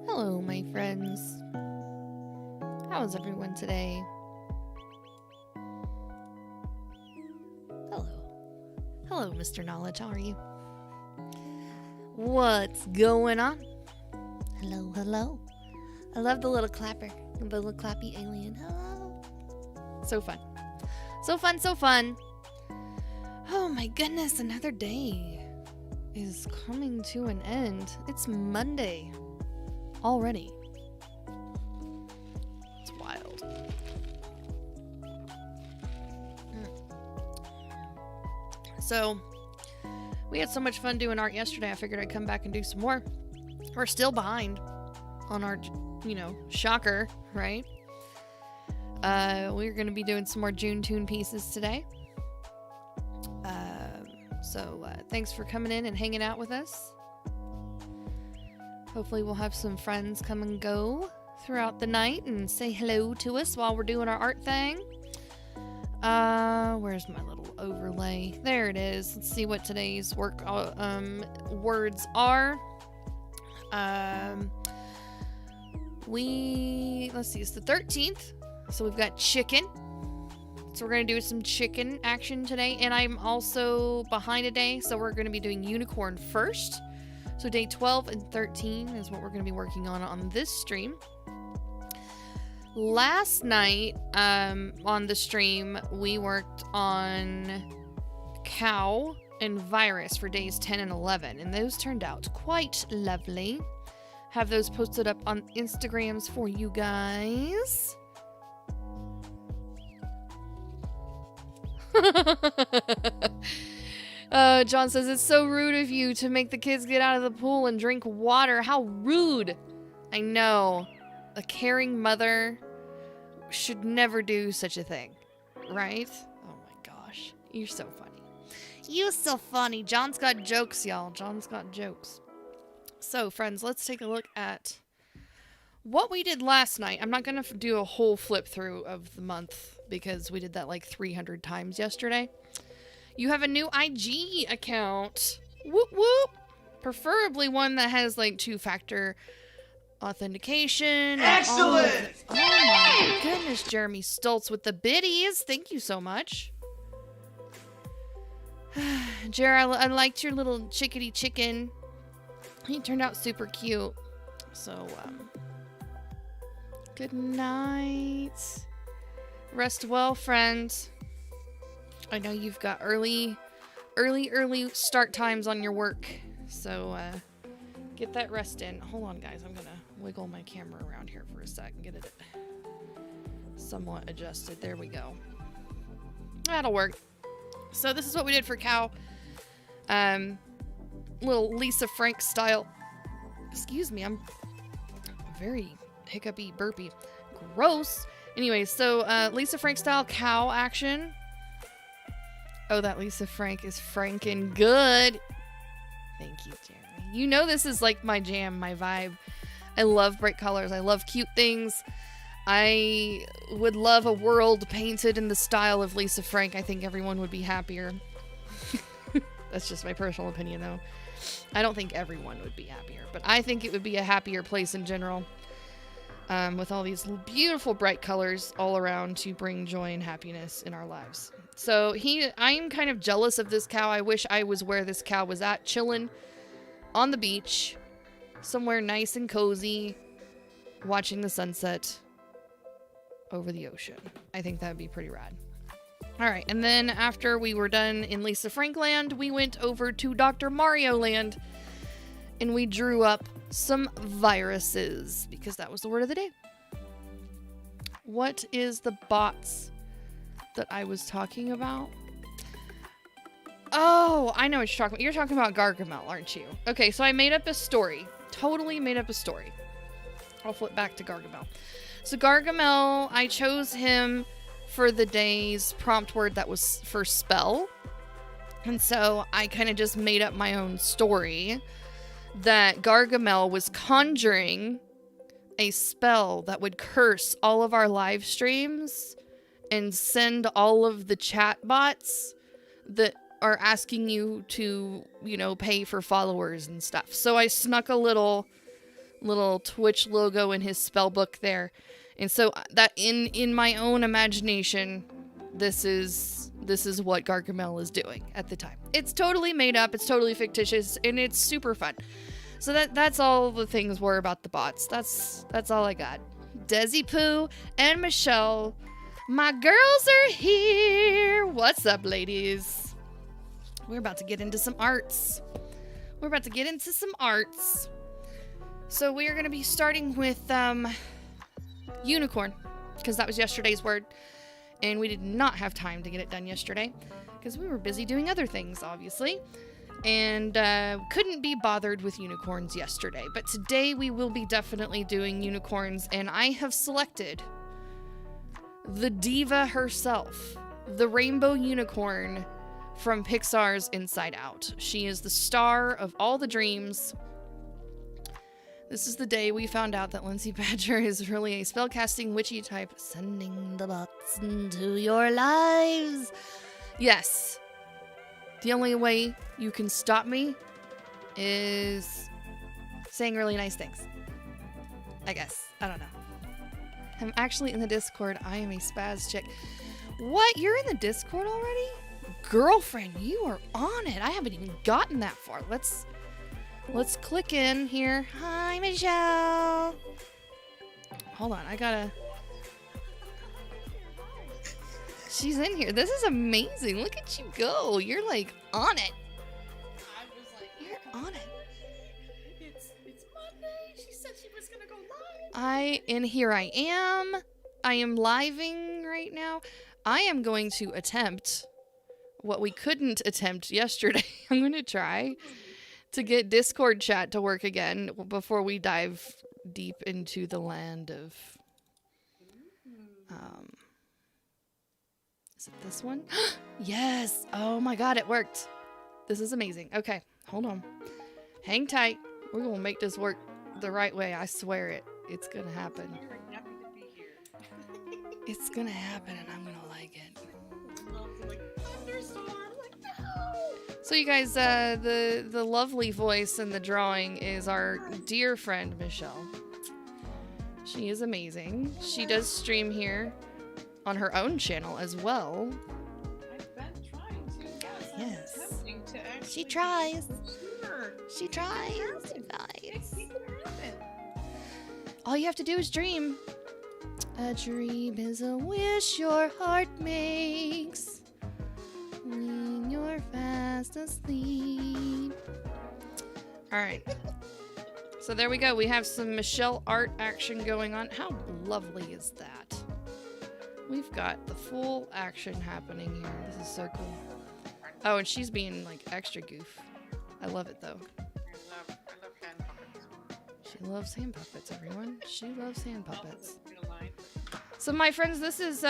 Hello, my friends. How's everyone today? Hello. Hello, Mr. Knowledge. How are you? What's going on? Hello, hello. I love the little clapper. The little clappy alien. Hello. So fun. So fun, so fun. Oh my goodness, another day is coming to an end. It's Monday already. It's wild. So, we had so much fun doing art yesterday, I figured I'd come back and do some more. We're still behind on our, shocker, right? We're going to be doing some more JuneToon pieces today. So thanks for coming in and hanging out with us. Hopefully we'll have some friends come and go throughout the night and say hello to us while we're doing our art thing. Where's my little overlay? There it is. Let's see what today's words are. Let's see, it's the 13th. So we've got chicken. So we're going to do some chicken action today. And I'm also behind a day, so we're going to be doing unicorn first. So day 12 and 13 is what we're going to be working on this stream. Last night on the stream, we worked on cow and virus for days 10 and 11. And those turned out quite lovely. Have those posted up on Instagrams for you guys. John says, it's so rude of you to make the kids get out of the pool and drink water. How rude. I know. A caring mother should never do such a thing. Right? Oh my gosh. You're so funny. You so funny. John's got jokes, y'all. John's got jokes. So, friends, let's take a look at what we did last night. I'm not going to do a whole flip through of the month because we did that like 300 times yesterday. You have a new IG account. Whoop whoop. Preferably one that has like 2-factor authentication. Excellent! Oh my goodness, Jeremy Stoltz with the biddies. Thank you so much. Jer, I liked your little chickadee chicken. He turned out super cute. So, good night. Rest well, friends. I know you've got early start times on your work. So, get that rest in. Hold on, guys. I'm gonna wiggle my camera around here for a sec and get it somewhat adjusted. There we go. That'll work. So this is what we did for Cow. Little Lisa Frank style. Excuse me, I'm very hiccupy burpy. Gross. Anyway, so Lisa Frank style cow action. Oh, that Lisa Frank is frankin' good. Thank you, Jeremy. You know this is like my jam, my vibe. I love bright colors. I love cute things. I would love a world painted in the style of Lisa Frank. I think everyone would be happier. That's just my personal opinion, though. I don't think everyone would be happier, but I think it would be a happier place in general. With all these beautiful bright colors all around to bring joy and happiness in our lives. So I'm kind of jealous of this cow. I wish I was where this cow was at, chilling on the beach, somewhere nice and cozy, watching the sunset over the ocean. I think that would be pretty rad. All right, and then after we were done in Lisa Frank land, we went over to Dr. Mario land, and we drew up some viruses, because that was the word of the day. What is the bots that I was talking about? Oh, I know what you're talking about. You're talking about Gargamel, aren't you? Okay, so I made up a story. Totally made up a story. I'll flip back to Gargamel. So Gargamel, I chose him for the day's prompt word that was for spell. And so I kind of just made up my own story that Gargamel was conjuring a spell that would curse all of our live streams and send all of the chat bots that are asking you to, you know, pay for followers and stuff. So I snuck a little Twitch logo in his spell book there. And so that in my own imagination, this is what Gargamel is doing at the time. It's totally made up, it's totally fictitious, and it's super fun. So that's all the things were about the bots. That's all I got. Desi Pooh and Michelle, my girls are here. What's up, ladies? We're about to get into some arts. So we are going to be starting with unicorn, because that was yesterday's word, and we did not have time to get it done yesterday because we were busy doing other things, obviously, and couldn't be bothered with unicorns yesterday. But today we will be definitely doing unicorns, and I have selected the diva herself, the rainbow unicorn from Pixar's Inside Out. She is the star of all the dreams. This is the day we found out that Lindsay Badger is really a spellcasting witchy type, sending the bots into your lives. Yes. The only way you can stop me is saying really nice things. I guess. I don't know. I'm actually in the Discord. I am a spaz chick. What? You're in the Discord already? Girlfriend, you are on it. I haven't even gotten that far. Let's click in here. Hi, Michelle. Hold on, I gotta... She's in here. This is amazing. Look at you go. You're like on it. I was like, You're on it. it's Monday. She said she was gonna go live. And here I am. I am living right now. I am going to attempt what we couldn't attempt yesterday. I'm going to try to get Discord chat to work again before we dive deep into the land of... Is it this one? Yes. Oh my god, it worked. This is amazing. Okay, hold on. Hang tight. We're gonna make this work the right way. I swear it. It's gonna happen. You're happy to be here. It's gonna happen and I'm gonna like it. Love to, like, thunderstorm. Like, no. So you guys, the lovely voice in the drawing is our dear friend Michelle. She is amazing. She does stream here on her own channel as well. I've been trying to. Yes. I'm attempting to actually She tries. Sure. She tries. It's Nice. gonna happen. All you have to do is dream. A dream is a wish your heart makes when you're fast asleep. All right. So there we go. We have some Michelle art action going on. How lovely is that? We've got the full action happening here. This is so cool. Oh, and she's being like extra goof. I love it though. I love hand puppets. She loves hand puppets, everyone. She loves hand puppets. You know, line. So my friends, this is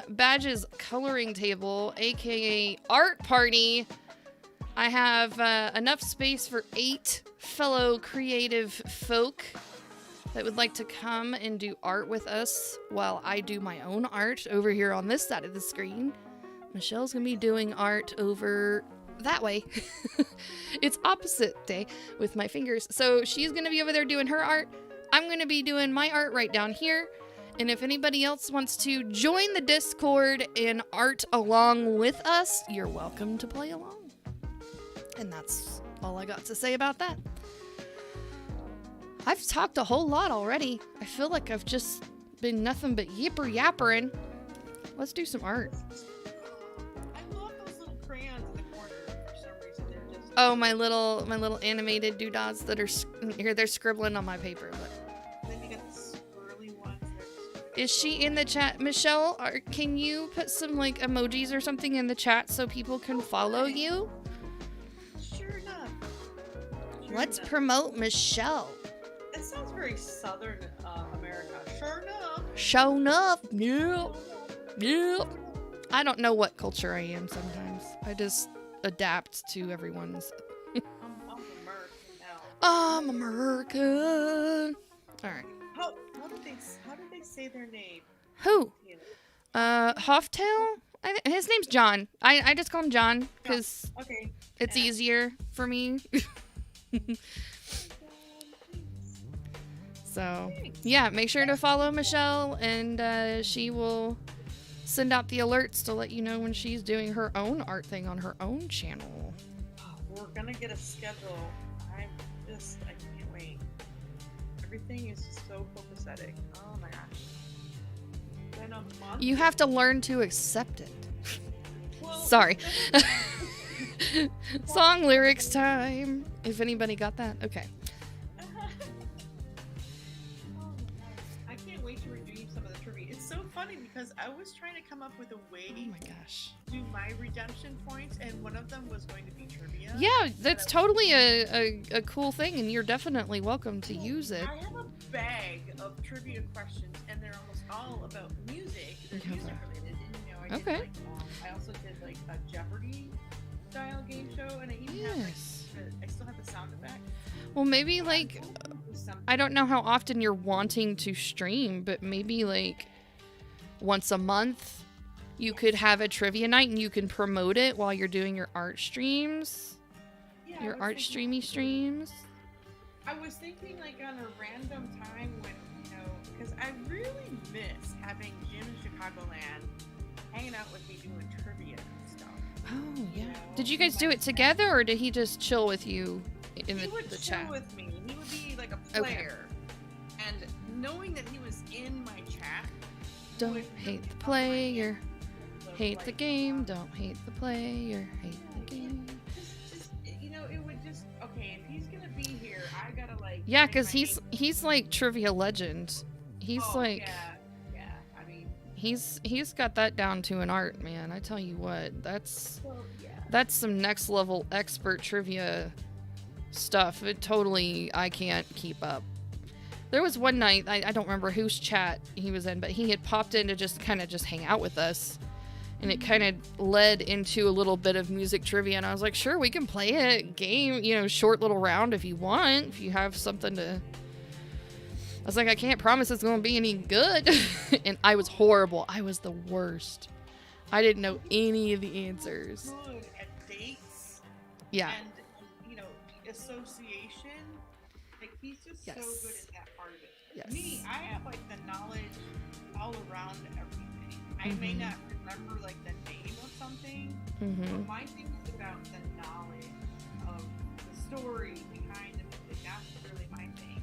Badge's coloring table, aka art party. I have enough space for 8 fellow creative folk that would like to come and do art with us while I do my own art over here on this side of the screen. Michelle's gonna be doing art over that way. It's opposite day with my fingers. So she's gonna be over there doing her art. I'm gonna be doing my art right down here. And if anybody else wants to join the Discord and art along with us, you're welcome to play along. And that's all I got to say about that. I've talked a whole lot already. I feel like I've just been nothing but yappering. Let's do some art. I love those little crayons in the corner for some reason. They're just. Oh, my little animated doodads that are here. They're scribbling on my paper. But Then you got the swirly ones. is she in the chat, Michelle? Can you put some like emojis or something in the chat so people can follow you? Sure enough. Let's promote Michelle. It sounds very southern America. Sure enough. Show enough. Yep. Yep. I don't know what culture I am sometimes. I just adapt to everyone's. I'm American now. I'm American. All right. How did they say their name? Who? Hofftail? His name's John. I just call him John because Okay. it's easier for me. So, yeah, make sure to follow Michelle, and she will send out the alerts to let you know when she's doing her own art thing on her own channel. We're gonna get a schedule. I can't wait. Everything is just so copacetic. Oh my gosh. Been a month. You have to learn to accept it. Well, Sorry. Song lyrics time. If anybody got that. Okay. I can't wait to redeem some of the trivia. It's so funny because I was trying to come up with a way Oh my gosh. to do my redemption points, and one of them was going to be trivia. Yeah, that's totally a cool thing, and you're definitely welcome to use it. I have a bag of trivia questions, and they're almost all about music. They're Okay. music related. And, you know, I did, Okay. like, I also did like a Jeopardy style game show, and I even have Yes. I still have the sound effect. Well, maybe like Some, I don't know how often you're wanting to stream, but maybe like once a month you could have a trivia night and you can promote it while you're doing your art streams, yeah, your art streamy streams. I was thinking like on a random time when, you know, because I really miss having Jim in Chicagoland hanging out with me doing trivia and stuff. Oh, yeah. You know, Did you guys do it together or did he just chill with you in he would the chill chat? with me. He would be like a Okay. player. And knowing that he was in my chat. Don't would hate really the player, help my hate the like, game, don't hate the player, hate the game. Just, you know, it would just, okay, if he's gonna be here, I gotta like. Yeah, make because my he's like trivia legend. He's Oh, like yeah, I mean, he's got that down to an art, man. I tell you what, that's well, yeah. that's some next level expert trivia stuff. It totally, I can't keep up. There was one night, I don't remember whose chat he was in, but he had popped in to just kind of just hang out with us. And it kind of led into a little bit of music trivia, and I was like, sure, we can play a game, you know, short little round if you want, if you have something to... I was like, I can't promise it's going to be any good. And I was horrible. I was the worst. I didn't know any of the answers. Good at dates. Yeah. And, you know, association. Like, he's just so good at that part of it. Yes. Me, I have, like, the knowledge all around everything. I may not remember, like, the name of something, but my thing is about the knowledge of the story behind the music. That's really my thing.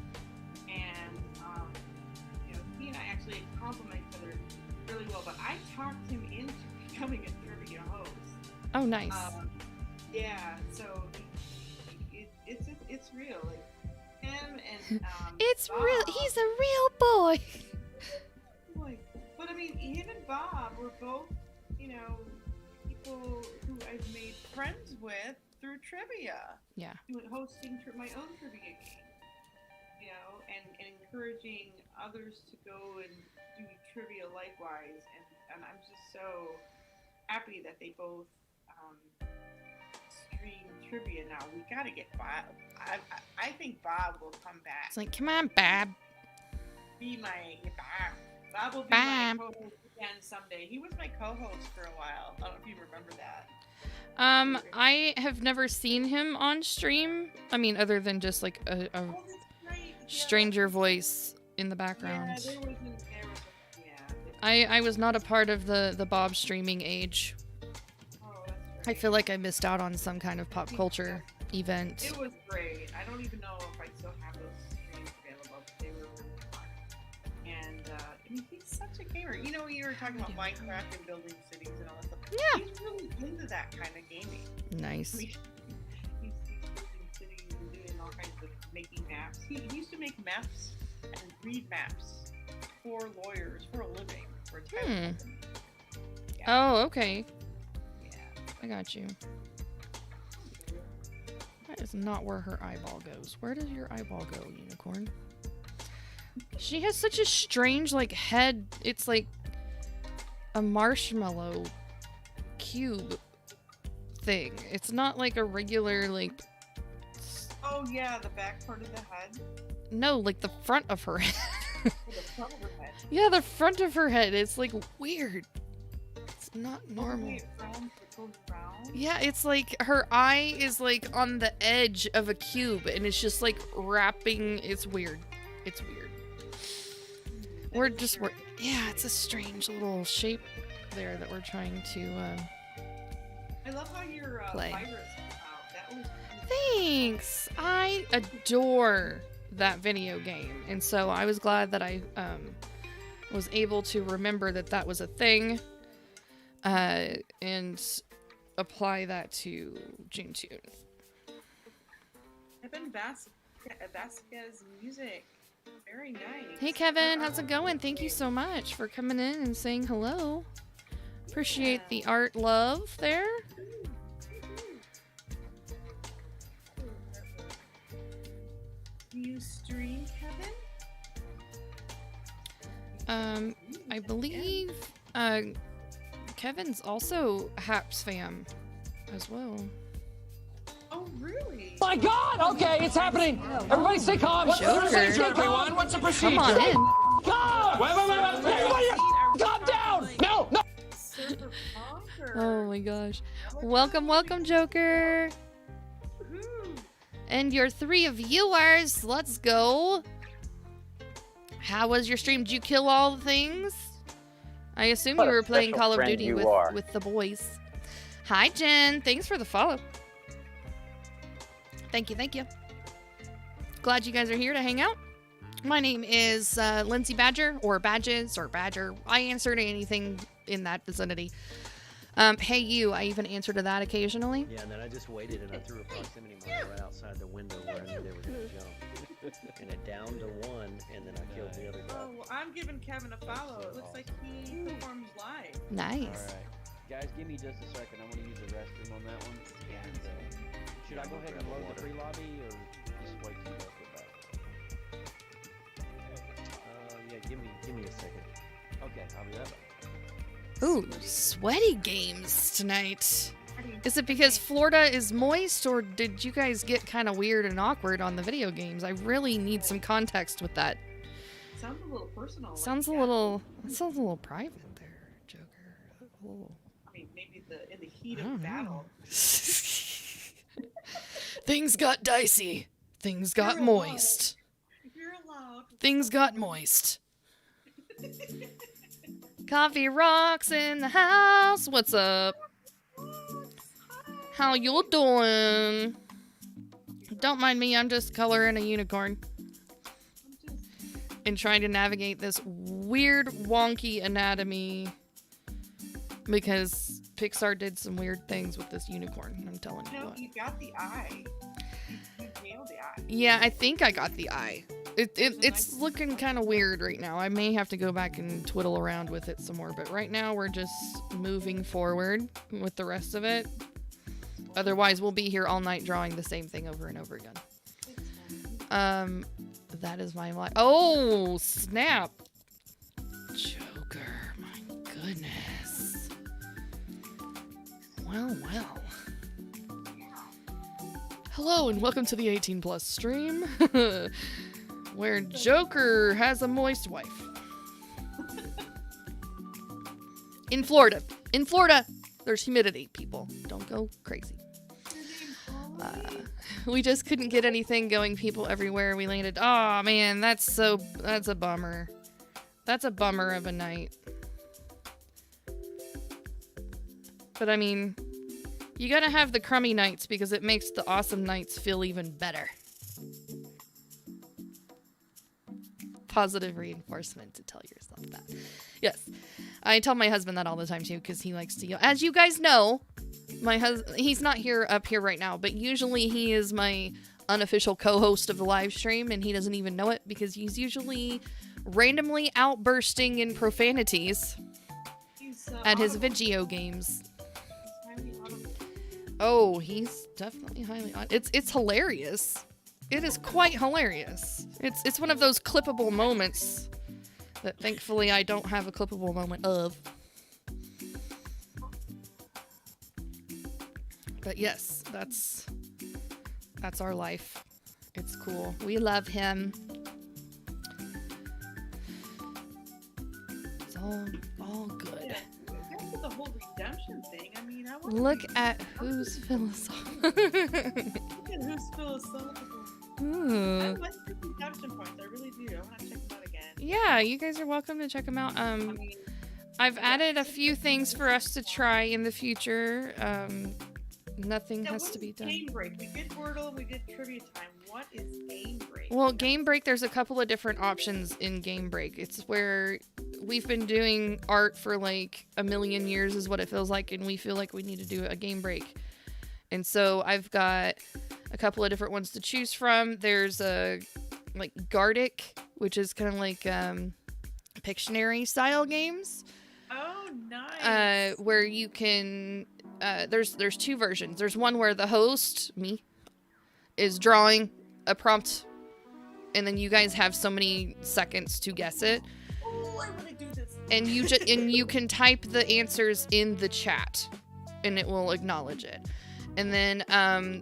And, you know, he and I actually complement each other really well, but I talked him into becoming a trivia host. Oh, nice. Yeah, so it's real. Like, him and, it's Bob, real. He's a real boy. But I mean, him and Bob were both, you know, people who I've made friends with through trivia. Yeah. Hosting my own trivia game, you know, and encouraging others to go and do trivia likewise. And I'm just so happy that they both stream trivia now. We gotta get Bob. I think Bob will come back. It's like, come on, Bob. Be my Bob. Bob will be my co-host again someday. He was my co-host for a while. I don't know if you remember that. I have never seen him on stream. I mean, other than just like a stranger voice in the background. I was not a part of the Bob streaming age. Oh, that's right. I feel like I missed out on some kind of pop culture event. It was great. I don't even know if I still have those streams available, but they were really fun. And I mean, he's such a gamer. You know, you were talking about Minecraft and building cities and all that stuff. Yeah. He's really into that kind of gaming. Nice. He's building cities and doing all kinds of making maps. He used to make maps and read maps for lawyers for a living. For a title company. Yeah. Oh, okay. Yeah. I got you. That is not where her eyeball goes. Where does your eyeball go, Unicorn? She has such a strange, like, head. It's like a marshmallow cube thing. It's not like a regular, like... Oh, yeah, the back part of the head? No, like the front of her head. The front of her head. Yeah, the front of her head. It's, like, weird. It's not normal. It goes round? Yeah, it's like her eye is, like, on the edge of a cube, and it's just, like, wrapping... It's weird. It's weird. Yeah, it's a strange little shape there that we're trying to I love how your play. virus came out. That was Thanks! I adore that video game, and so I was glad that I was able to remember that that was a thing and apply that to JuneToon. Kevin Vasquez music. Very nice. Hey Kevin, how's it going? Thank you so much for coming in and saying hello. Appreciate the art love there. Do you stream, Kevin? I believe Kevin's also Haps fam as well. Oh, really? My God! Okay, it's happening. Everybody stay calm. What's the procedure, everyone? What's the procedure? Come on in. Calm! Wait. Everybody, calm down. No. Super Conquer. Oh my gosh. Welcome, Joker. Woohoo. And your 3 viewers. Let's go. How was your stream? Did you kill all the things? I assume you were playing Call of Duty with the boys. Hi, Jen. Thanks for the follow. Thank you. Glad you guys are here to hang out. My name is Lindsay Badger, or Badges, or Badger. I answer to anything in that vicinity. Hey you, I even answer to that occasionally. Yeah, and then I just waited and I threw a proximity mine right outside the window where I knew they were going to jump. And it downed to 1, and then I killed the other guy. Oh, well, I'm giving Kevin a follow. It looks like he performs live. Nice. Alright. Guys, give me just a second. I want to use the restroom on that one. And, should I go ahead and load the free lobby, or just wait till you guys get back? Yeah, give me a second. Okay, I'll be right back. Ooh, sweaty games tonight. Is it because Florida is moist, or did you guys get kind of weird and awkward on the video games? I really need some context with that. Sounds a little personal. Sounds a little private there, Joker. Oh. I mean, maybe in the heat of battle. Things got dicey. Things got moist. You're allowed. Things got moist. Coffee rocks in the house. What's up? How you doing? Don't mind me, I'm just coloring a unicorn. And trying to navigate this weird, wonky anatomy. Because Pixar did some weird things with this unicorn, I'm telling you what. You got the eye. You nailed the eye. Yeah, I think I got the eye. It's looking kind of weird right now. I may have to go back and twiddle around with it some more. But right now, we're just moving forward with the rest of it. Otherwise, we'll be here all night drawing the same thing over and over again. That is my life. Oh, snap. Joker, my goodness. Well. Hello, and welcome to the 18 Plus stream, where Joker has a moist wife. In Florida. In Florida, there's humidity, people. Don't go crazy. We just couldn't get anything going, people everywhere. We landed. Oh man, that's a bummer. That's a bummer of a night. But I mean, you gotta have the crummy nights because it makes the awesome nights feel even better. Positive reinforcement to tell yourself that. Yes. I tell my husband that all the time too because he likes to yell. As you guys know, my husband, he's not up here right now, but usually he is my unofficial co-host of the live stream, and he doesn't even know it because he's usually randomly outbursting in profanities at his video games. Oh, he's definitely highly on. It's hilarious. It is quite hilarious. It's one of those clippable moments that thankfully I don't have a clippable moment of. But yes, that's our life. It's cool. We love him. It's all good. With the whole redemption thing, I mean, look at who's philosophical. Look at who's philosophical. Ooh. I like the redemption points. I really do. I want to check them out again. Yeah, you guys are welcome to check them out. I've added a few things for us to try in the future. Nothing has to be done. Game break. We did Wordle. We did trivia time. What is game break? Well, game break. There's a couple of different options in game break. It's where we've been doing art for like a million years, is what it feels like, and we feel like we need to do a game break. And so I've got a couple of different ones to choose from. There's a like Gardic, which is kind of like Pictionary style games. Oh, nice. Where you can. There's two versions. There's one where the host, me, is drawing a prompt, and then you guys have so many seconds to guess it. Oh, I want to do this. And you can type the answers in the chat, and it will acknowledge it. And then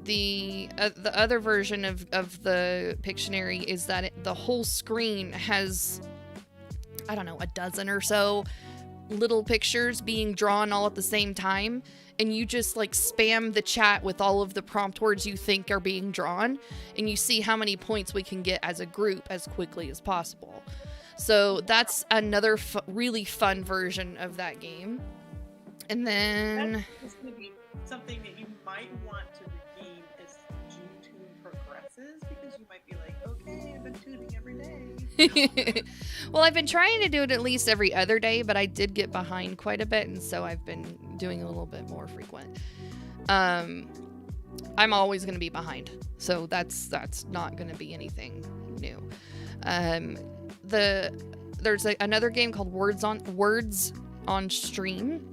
the other version of the Pictionary is that the whole screen has, I don't know, a dozen or so little pictures being drawn all at the same time, and you just like spam the chat with all of the prompt words you think are being drawn, and you see how many points we can get as a group as quickly as possible. So that's another really fun version of that game. And then that's going to be something that you might want to redeem as JuneToon progresses, because you might be like, okay, I've been tuning every day. Well, I've been trying to do it at least every other day, but I did get behind quite a bit, and so I've been doing a little bit more frequent. I'm always going to be behind, so that's not going to be anything new. There's another game called Words on Stream,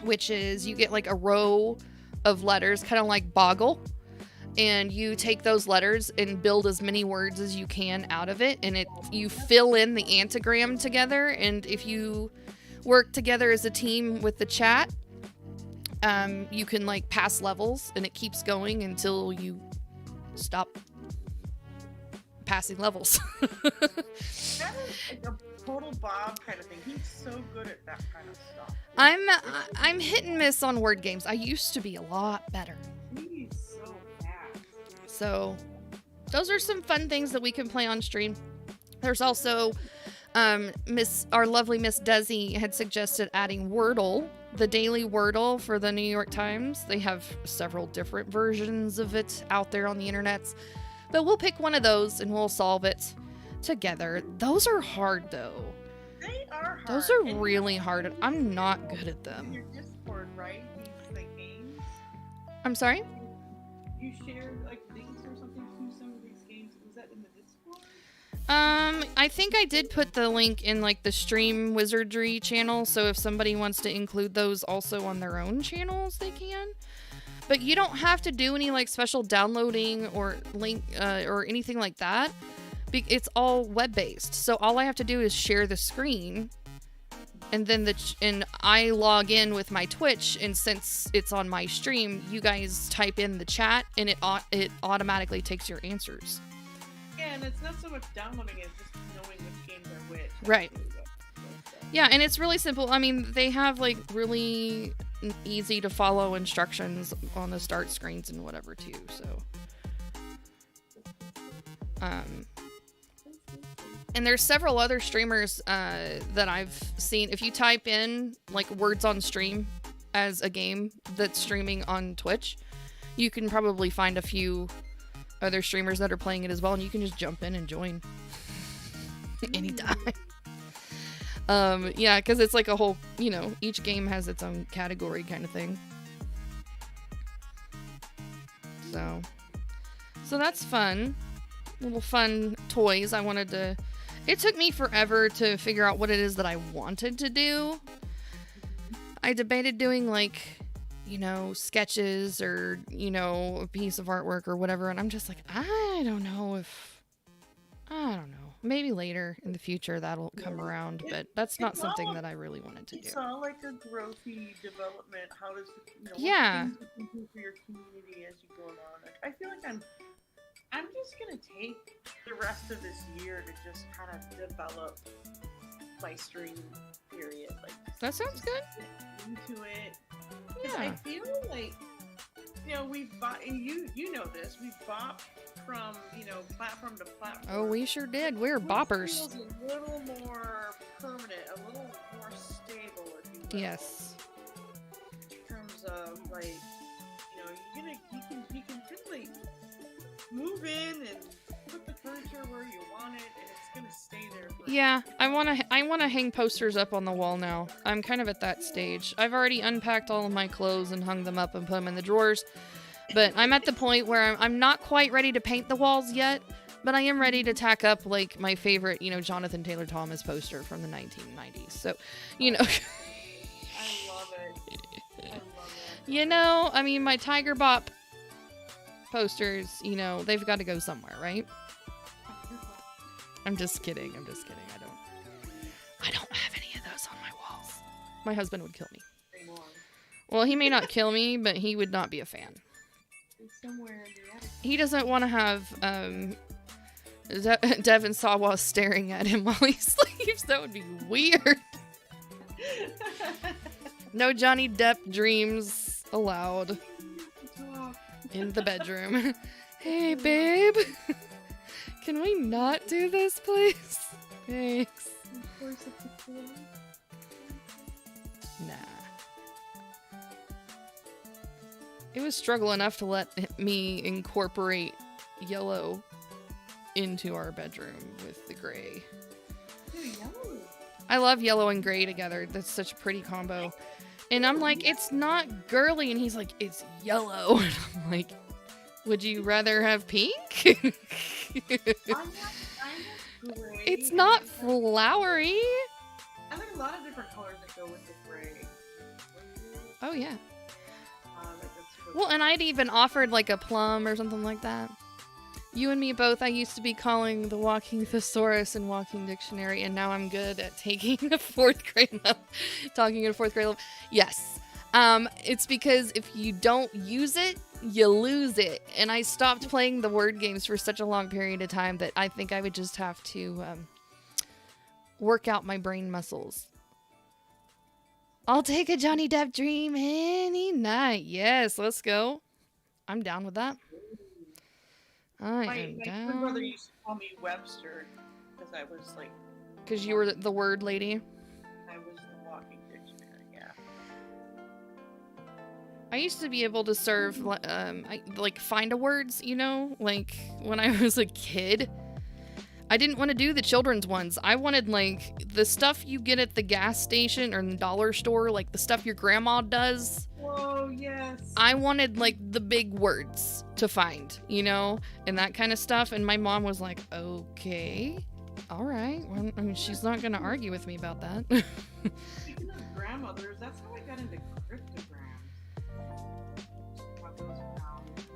which is you get like a row of letters, kind of like Boggle, and you take those letters and build as many words as you can out of it, and you fill in the antigram together, and if you work together as a team with the chat. You can like pass levels and it keeps going until you stop passing levels. That is like a total Bob kind of thing. He's so good at that kind of stuff. I'm hit and miss on word games. I used to be a lot better. He's so fast. So those are some fun things that we can play on stream. There's also our lovely Miss Desi had suggested adding Wordle, the daily Wordle for the New York Times. They have several different versions of it out there on the internets. But we'll pick one of those and we'll solve it together. Those are hard though. They are hard. Those are really hard. I'm not good at In them. your Discord, right? These like games. I'm sorry? You shared like links or something to some of these games. Was that in the Discord? I think I did put the link in like the Stream Wizardry channel, so if somebody wants to include those also on their own channels, they can. But you don't have to do any like special downloading or link or anything like that. It's all web-based. So all I have to do is share the screen, and then I log in with my Twitch, and since it's on my stream, you guys type in the chat, and it automatically takes your answers. Yeah, and it's not so much downloading it, just knowing which games are which. Right. Yeah, and it's really simple. I mean, they have like really easy to follow instructions on the start screens and whatever too, so. And there's several other streamers that I've seen. If you type in like words on stream as a game that's streaming on Twitch, you can probably find a few other streamers that are playing it as well, and you can just jump in and join anytime. Yeah, because it's like a whole, each game has its own category kind of thing. So that's fun. Little fun toys. It took me forever to figure out what it is that I wanted to do. I debated doing like, sketches or, a piece of artwork or whatever. And I'm just like, I don't know. Maybe later in the future that'll come around, but that's not something that I really wanted to do. It's all like a growthy development. How does yeah. What things you can do for your community as you go along? Like, I feel like I'm just gonna take the rest of this year to just kind of develop my stream period. Like that sounds good. Into it. Yeah. I feel like we've bought, and you know this, we've bought from platform to platform. Oh, we sure did. We're boppers. Feels a little more permanent, a little more stable, if you will. Yes. In terms of like, you can really move in and put the furniture where you want it, and it's gonna stay there. Yeah, I wanna hang posters up on the wall now. I'm kind of at that stage. I've already unpacked all of my clothes and hung them up and put them in the drawers. But I'm at the point where I'm not quite ready to paint the walls yet, but I am ready to tack up like my favorite, Jonathan Taylor Thomas poster from the 1990s. So, I love it. I mean, my Tiger Bop posters, they've got to go somewhere, right? I'm just kidding. I don't have any of those on my walls. My husband would kill me. Well, he may not kill me, but he would not be a fan. Somewhere in the attic. He doesn't want to have Devin Sawa staring at him while he sleeps. That would be weird. No Johnny Depp dreams allowed in the bedroom. Hey, babe. Can we not do this, please? Thanks. Nah. It was struggle enough to let me incorporate yellow into our bedroom with the gray. Yellow. I love yellow and gray together. That's such a pretty combo. And I'm like, it's not girly. And he's like, it's yellow. And I'm like, would you rather have pink? It's not flowery. I like a lot of different colors that go with the gray. Oh, yeah. Well, and I'd even offered like a plum or something like that. You and me both. I used to be calling the walking thesaurus and walking dictionary, and now I'm good at taking a fourth grade level. Talking at a fourth grade level. Yes. It's because if you don't use it, you lose it. And I stopped playing the word games for such a long period of time that I think I would just have to work out my brain muscles. I'll take a Johnny Depp dream any night. Yes, let's go. I'm down with that. My twin brother used to call me Webster because I was like. Because you were the word lady. I was the walking dictionary. Yeah. I used to be able to serve like find a words, you know, like when I was a kid. I didn't want to do the children's ones. I wanted like the stuff you get at the gas station or in the dollar store, like the stuff your grandma does. Whoa, yes. I wanted like the big words to find, you know, and that kind of stuff. And my mom was like, okay, all right. Well, I mean, she's not going to argue with me about that. Speaking of grandmothers, that's how I got into cryptograms.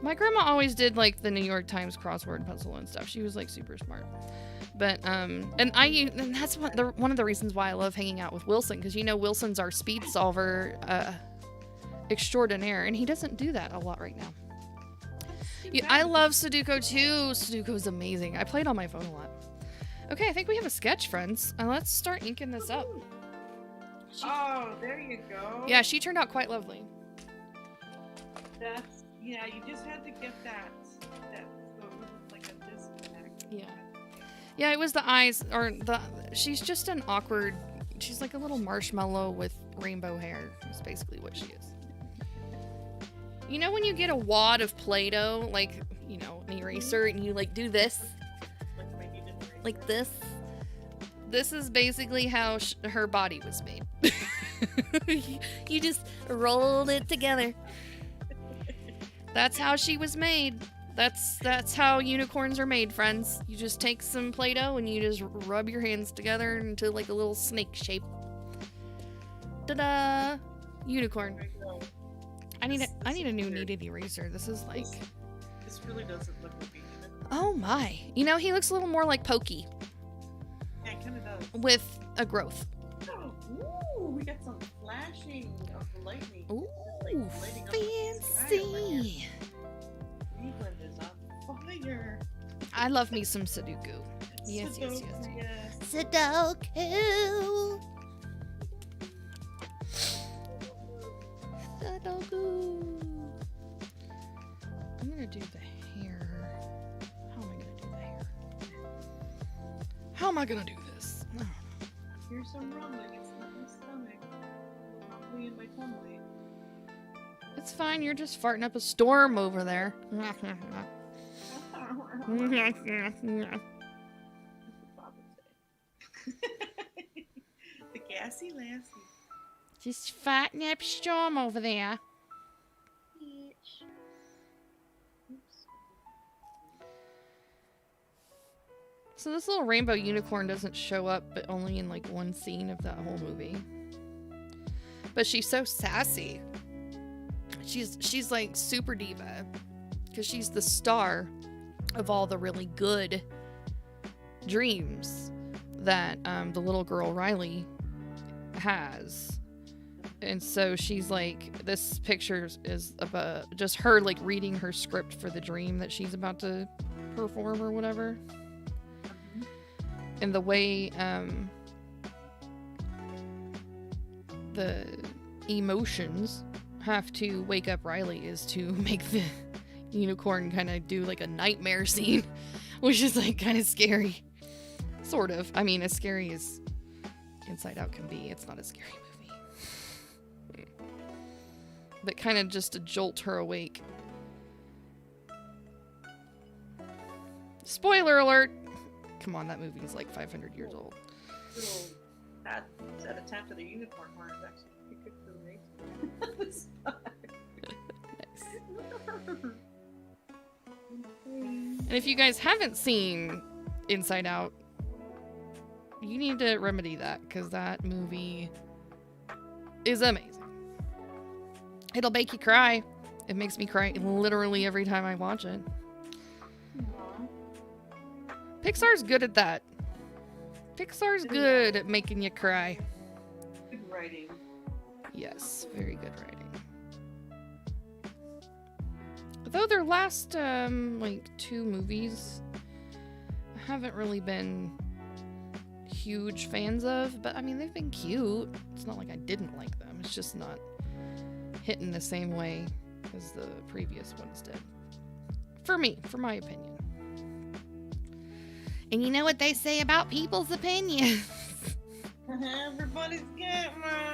My grandma always did like the New York Times crossword puzzle and stuff. She was like super smart. But and that's one of the reasons why I love hanging out with Wilson, because you know Wilson's our speed solver extraordinaire, and he doesn't do that a lot right now. Yeah, I love Sudoku too. Sudoku is amazing. I played on my phone a lot. Okay, I think we have a sketch, friends. Let's start inking this up. Oh, there you go. Yeah, she turned out quite lovely. Yeah, you just had to get that so it was like a disconnect. Yeah. Yeah, it was the eyes, she's just an awkward, she's like a little marshmallow with rainbow hair, is basically what she is. You know when you get a wad of Play-Doh, like, you know, an eraser, and you like do this? Like this? This is basically how her body was made. You just rolled it together. That's how she was made. That's how unicorns are made, friends. You just take some Play-Doh and you just rub your hands together into like a little snake shape. Ta-da! Unicorn. I need a new kneaded eraser. This is like. This really doesn't look like a unicorn. Oh my! You know, he looks a little more like Pokey. Yeah, it kind of does. With a growth. Oh, ooh, we got some flashing of the lightning. Ooh, lighting up fancy. England is on fire. I love me some Sudoku. Yes. Sudoku. Sudoku. I'm gonna do the hair. How am I gonna do the hair? How am I gonna do this? No. Here's some rumbling. It's not my stomach. Rumbling in my tummy. It's fine. You're just farting up a storm over there. The gassy lassie. Just farting up a storm over there. So this little rainbow unicorn doesn't show up, but only in like one scene of that whole movie. But she's so sassy. She's like super diva, because she's the star of all the really good dreams that the little girl Riley has. And so she's like, this picture is about just her like reading her script for the dream that she's about to perform or whatever. And the way the emotions have to wake up Riley is to make the unicorn kind of do like a nightmare scene, which is like kind of scary. Sort of. I mean, as scary as Inside Out can be, it's not a scary movie. But kind of just to jolt her awake. Spoiler alert! Come on, that movie is like 500 years old. That attempt at a unicorn horn is actually pretty good for me. Nice. And if you guys haven't seen Inside Out, you need to remedy that, because that movie is amazing. It'll make you cry. It makes me cry literally every time I watch it. Pixar's good at that. Pixar's good at making you cry. Good writing. Yes, very good writing. Though their last, like, 2 movies, I haven't really been huge fans of, but I mean, they've been cute. It's not like I didn't like them. It's just not hitting the same way as the previous ones did. For me, for my opinion. And you know what they say about people's opinions. Everybody's got one.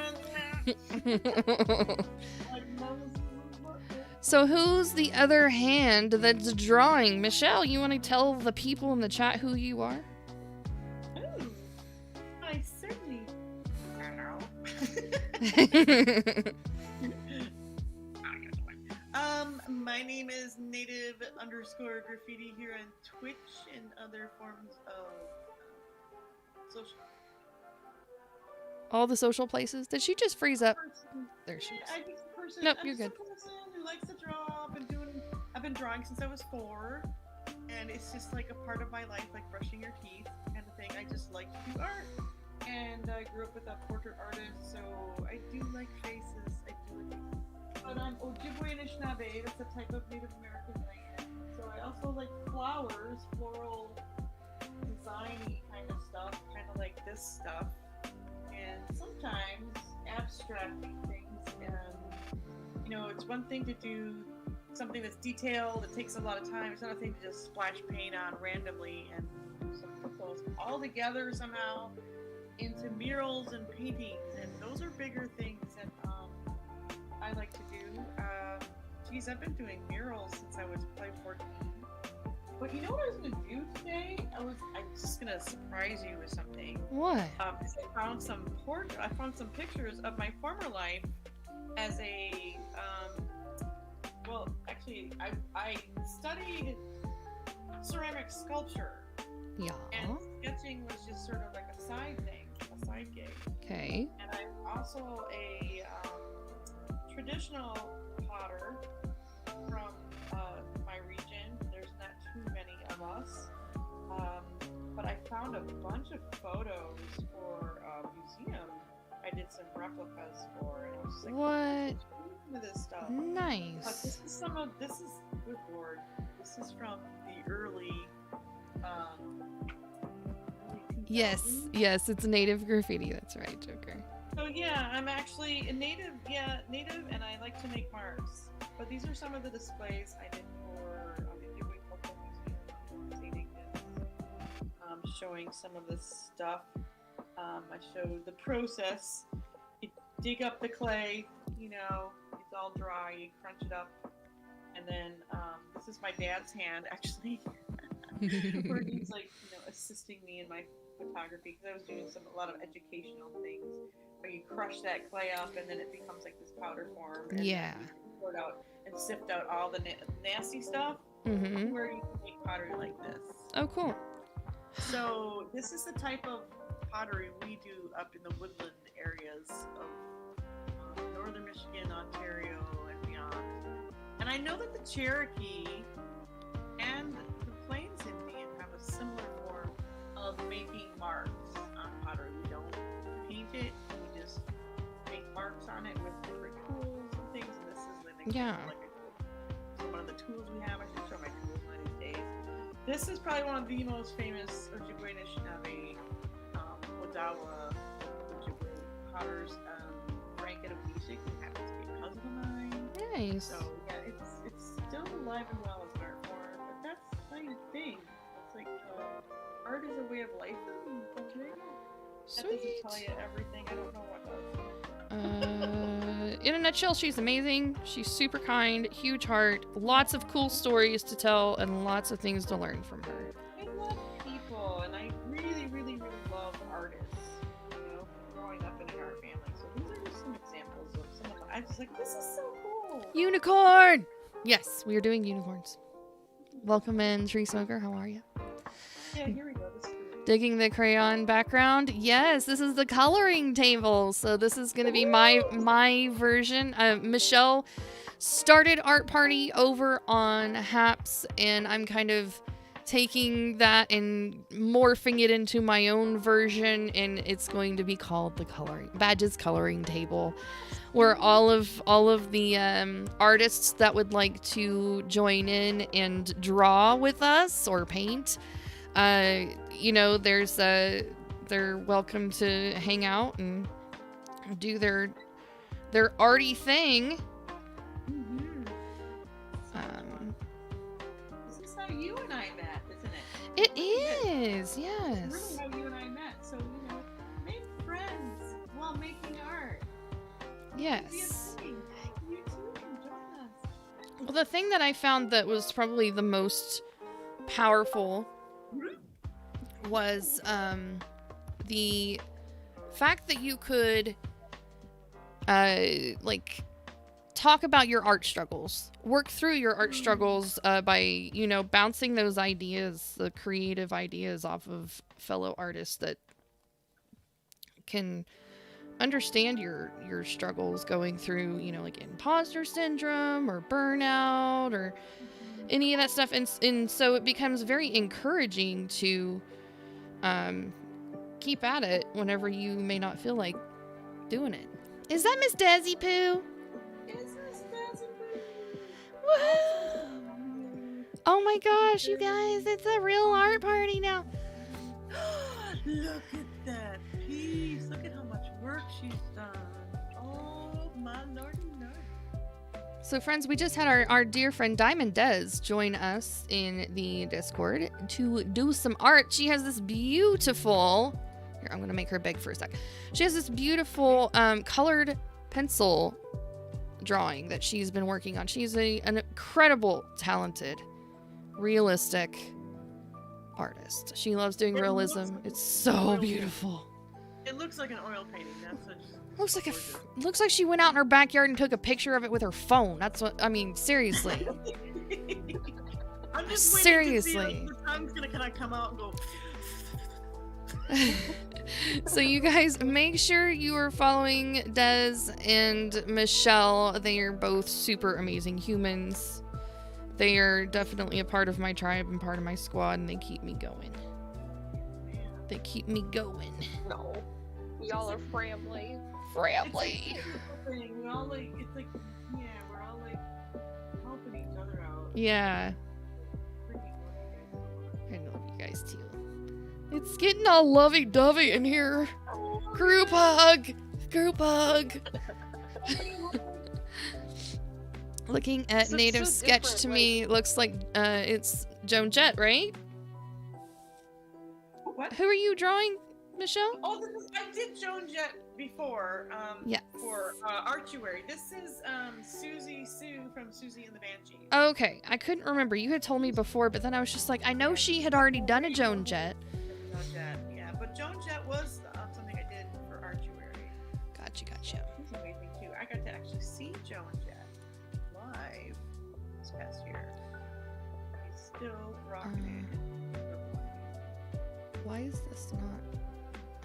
So who's the other hand that's drawing? Michelle, you want to tell the people in the chat who you are? Ooh, I certainly don't know. My name is native_graffiti here on Twitch and other forms of social. All the social places? Did she just freeze up? There she is. I'm just a person. Nope, I'm you're just good. a person who likes to draw. I've been drawing since I was 4, and it's just like a part of my life, like brushing your teeth kind of thing. I just like to do art, and I grew up with a portrait artist, so I do like faces. But I'm Ojibwe Anishinaabe. That's the type of Native American I am. So I also like flowers, floral, designy kind of stuff, kind of like this stuff, and sometimes abstract things. And you know, it's one thing to do something that's detailed. It takes a lot of time. It's not a thing to just splash paint on randomly and put those all together somehow into murals and paintings. And those are bigger things that I like to do. Geez, I've been doing murals since I was probably 14. But you know what I was gonna do today? I'm just gonna surprise you with something. What? I found some pictures of my former life as a well, actually, I studied ceramic sculpture. Yeah. And sketching was just sort of like a side thing, a side gig. Okay. And I'm also a traditional potter from my region. There's not too many of us. But I found a bunch of photos for a museum I did some replicas for, and I was just like, what? Some of this stuff. Nice. But this is good lord. This is from the early 2000s. Yes, it's native graffiti. That's right, Joker. So yeah, I'm actually a native, and I like to make marks. But these are some of the displays I did for the Ojibwe Cultural Museum, showing some of this stuff. I showed the process. You dig up the clay, you know, it's all dry, you crunch it up, and then this is my dad's hand actually, where he's like, you know, assisting me in my photography, because I was doing a lot of educational things where you crush that clay up and then it becomes like this powder form. And yeah. you pour it out and sift out all the nasty stuff, Mm-hmm. where you can make pottery like this. Oh, cool. So this is the type of pottery we do up in the woodland areas of northern Michigan, Ontario, and beyond. And I know that the Cherokee and the Plains Indian have a similar form of making marks on pottery. We don't paint it, we just make marks on it with different tools and things. And this is an example, so one of the tools we have. I should show my tools one of these days. This is probably one of the most famous Ojibwe Anishinaabe Odawa Ojibwe potters. Frank Adewishik, who happens to be a cousin of mine. Nice. So yeah, it's still alive and well as an art form, but that's my thing. It's like art is a way of life. That doesn't tell you everything. I don't know what does. In a nutshell, she's amazing. She's super kind, huge heart, lots of cool stories to tell, and lots of things to learn from her. I love people, and I really, really, really love artists. You know, growing up in an art family. So these are just some examples of some of. I was just like, this is so cool. Unicorn. Yes, we are doing unicorns. Welcome in, Tree Smoker. How are you? Yeah, here we go. This is Digging the crayon background. Yes, this is the coloring table. So this is going to be my version. Michelle started Art Party over on Haps, and I'm kind of taking that and morphing it into my own version, and it's going to be called the Badges coloring table, where all of the artists that would like to join in and draw with us or paint, you know, they're welcome to hang out and do their arty thing. This is how you and I met, isn't it? It is, yes. It's really how you and I met. So, you know, make friends while making art. Yes. You too can join us. Well, the thing that I found that was probably the most powerful was the fact that you could like talk about your art struggles, work through your art struggles by, you know, bouncing those ideas, the creative ideas off of fellow artists that can understand your struggles going through, you know, like imposter syndrome or burnout or any of that stuff. And so it becomes very encouraging to keep at it whenever you may not feel like doing it. Is that Miss Desi Pooh? Is this Desi Pooh? Woo! Oh my gosh, you guys, it's a real art party now. Look at that piece. Look at how much work she's done. Oh, my lordy lord. So friends, we just had our dear friend Diamond Des join us in the Discord to do some art. She has this beautiful, here, I'm gonna make her big for a sec. She has this beautiful colored pencil drawing that she's been working on. She's an incredible, talented, realistic artist. She loves doing realism. It's so beautiful. It looks like an oil painting. That's such. Looks like she went out in her backyard and took a picture of it with her phone. That's what I mean. Seriously. I'm just seriously. Waiting to see if the tongue's gonna kind of come out and go. So you guys make sure you are following Des and Michelle. They are both super amazing humans. They are definitely a part of my tribe and part of my squad, and they keep me going. They keep me going. No. Y'all are family. Family. We all like, it's like, yeah, we're all like helping each other out. Yeah. Freaking love you guys so much. I love you guys too. It's getting all lovey-dovey in here. Group hug. Group hug. Looking at Native so Sketch to me, looks like it's Joan Jett, right? What? Who are you drawing, Michelle? Oh, I did Joan Jett before. Yes. For Artuary. This is Susie Sue from Susie and the Banshee. Okay, I couldn't remember. You had told me before, but then I was just like, I know she had already done a Joan Jett. Joan Jett, yeah, but Joan Jett was something I did for Artuary. Gotcha. It's amazing too. I got to actually see Joan Jett live this past year. He's still rocking it. Why is this not?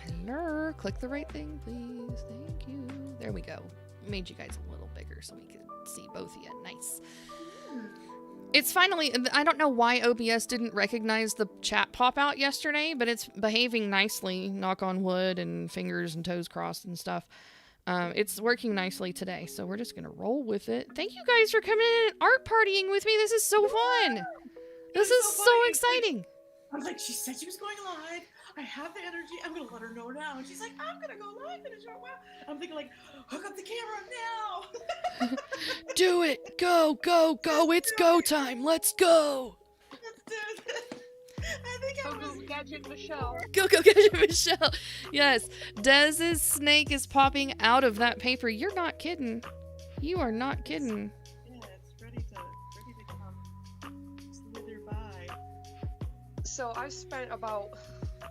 Hello, click the right thing, please. Thank you. There we go. Made you guys a little bigger so we could see both of you. Nice. It's finally, I don't know why OBS didn't recognize the chat pop out yesterday, but it's behaving nicely, knock on wood and fingers and toes crossed and stuff. It's working nicely today, so we're just going to roll with it. Thank you guys for coming in and art partying with me. This is so fun. This is so exciting. I was like, she said she was going live. I have the energy. I'm going to let her know now. And she's like, I'm going to go live in a short while. I'm thinking like, hook up the camera now. Do it. Go. It's go time. Let's go. Let's do this. I think I was Gadget Michelle. Go Gadget Michelle. Yes. Dez's snake is popping out of that paper. You're not kidding. You are not kidding. Yeah, it's ready to come slither by. So I've spent about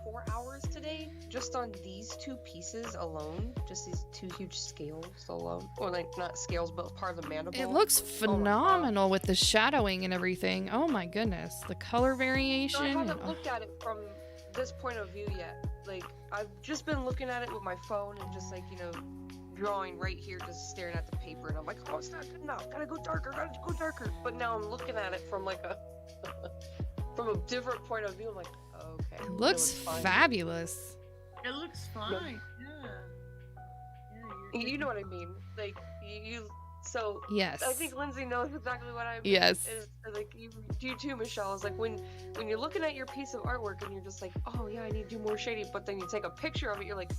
4 hours today just on these two pieces alone. Just these two huge scales alone. Or like not scales, but part of the mandible. It looks phenomenal with the shadowing and everything. Oh my goodness. The color variation. So I haven't looked at it from this point of view yet. Like, I've just been looking at it with my phone and just like, you know, drawing right here, just staring at the paper. And I'm like, oh, it's not good enough. Gotta go darker. But now I'm looking at it from like a from a different point of view, I'm like, okay. It looks fine. fabulous. It looks fine. Yeah. You know what I mean? Like you. So Yes. I think Lindsay knows exactly what I mean. Yes. Is like you too, Michelle. Is like when you're looking at your piece of artwork and you're just like, oh yeah, I need to do more shading, but then you take a picture of it, you're like,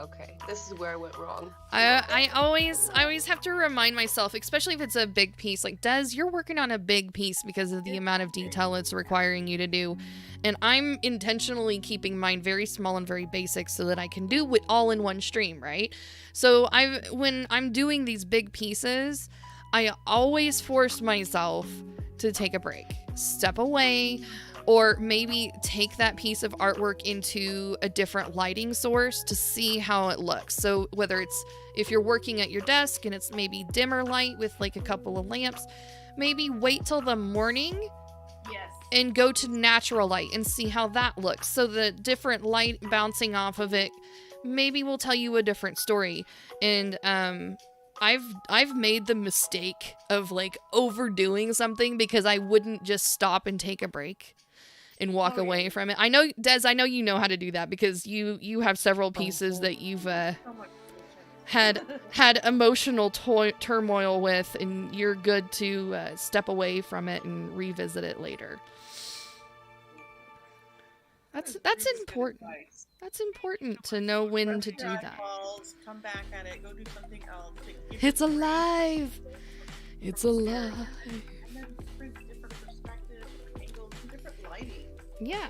okay, this is where I went wrong. I always have to remind myself, especially if it's a big piece. Like, Des, you're working on a big piece because of the amount of detail it's requiring you to do. And I'm intentionally keeping mine very small and very basic so that I can do it all in one stream, right? So when I'm doing these big pieces, I always force myself to take a break, step away, or maybe take that piece of artwork into a different lighting source to see how it looks. So whether it's if you're working at your desk and it's maybe dimmer light with like a couple of lamps, maybe wait till the morning and go to natural light and see how that looks. So the different light bouncing off of it maybe will tell you a different story. And I've made the mistake of like overdoing something because I wouldn't just stop and take a break and walk away from it. I know, Des, I know you know how to do that because you have several pieces that you've had emotional turmoil with, and you're good to step away from it and revisit it later. That's important. That's important to know when to do that. Calls, come back at it, go do something else. It's alive. It's alive. And then different perspectives, different angles, different lighting. Yeah.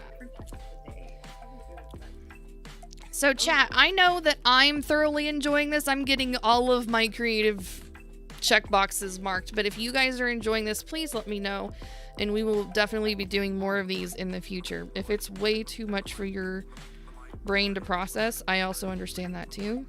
So chat, I know that I'm thoroughly enjoying this. I'm getting all of my creative checkboxes marked, but if you guys are enjoying this, please let me know, and we will definitely be doing more of these in the future. If it's way too much for your brain to process, I also understand that too.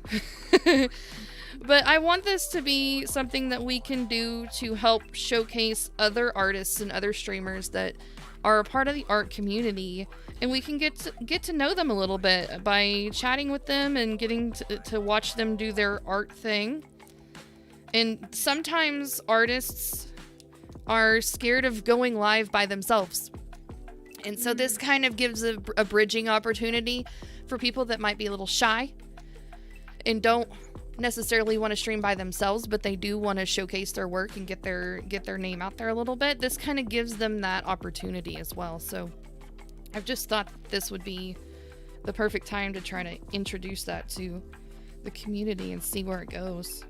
But I want this to be something that we can do to help showcase other artists and other streamers that are a part of the art community, and we can get to know them a little bit by chatting with them and getting to watch them do their art thing. And sometimes artists are scared of going live by themselves, and so this kind of gives a bridging opportunity for people that might be a little shy and don't necessarily want to stream by themselves, but they do want to showcase their work and get their name out there a little bit. This kind of gives them that opportunity as well. So I've just thought this would be the perfect time to try to introduce that to the community and see where it goes.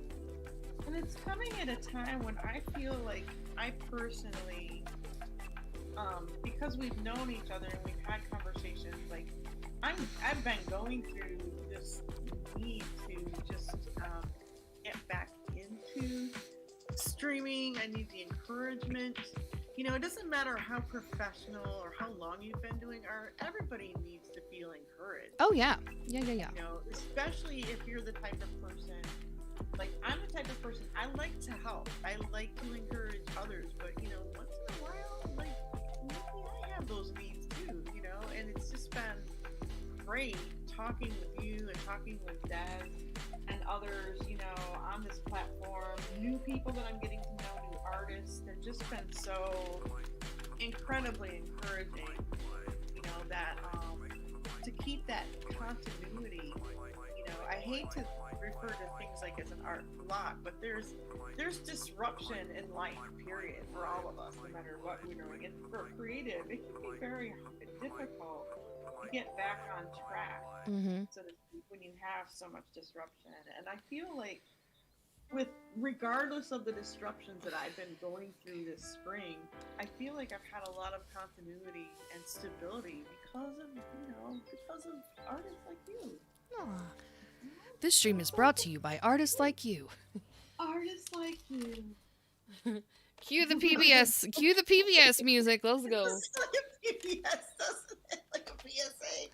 And it's coming at a time when I feel like I personally, because we've known each other and we've had conversations, like I've been going through this need to just get back into streaming. I need the encouragement. You know, it doesn't matter how professional or how long you've been doing art, everybody needs to feel encouraged. Oh yeah. Yeah. You know, especially if you're the type of person, like I'm the type of person, I like to help. I like to encourage others, but you know, once in a while, like maybe I have those needs too, you know, and it's just been great talking with you and talking with Des and others, you know, on this platform, new people that I'm getting to know, new artists. They've just been so incredibly encouraging, you know, that to keep that continuity. You know, I hate to refer to things like as an art block, but there's disruption in life, period, for all of us, no matter what we're doing. And for creative, it can be very difficult to get back on track, so to speak, when you have so much disruption. And I feel like regardless of the disruptions that I've been going through this spring, I feel like I've had a lot of continuity and stability because of artists like you. Aww. This stream is brought to you by artists like you. Artists like you. Cue the PBS. Cue the PBS music. Let's go. It's like a PBS, doesn't it? Like a PSA.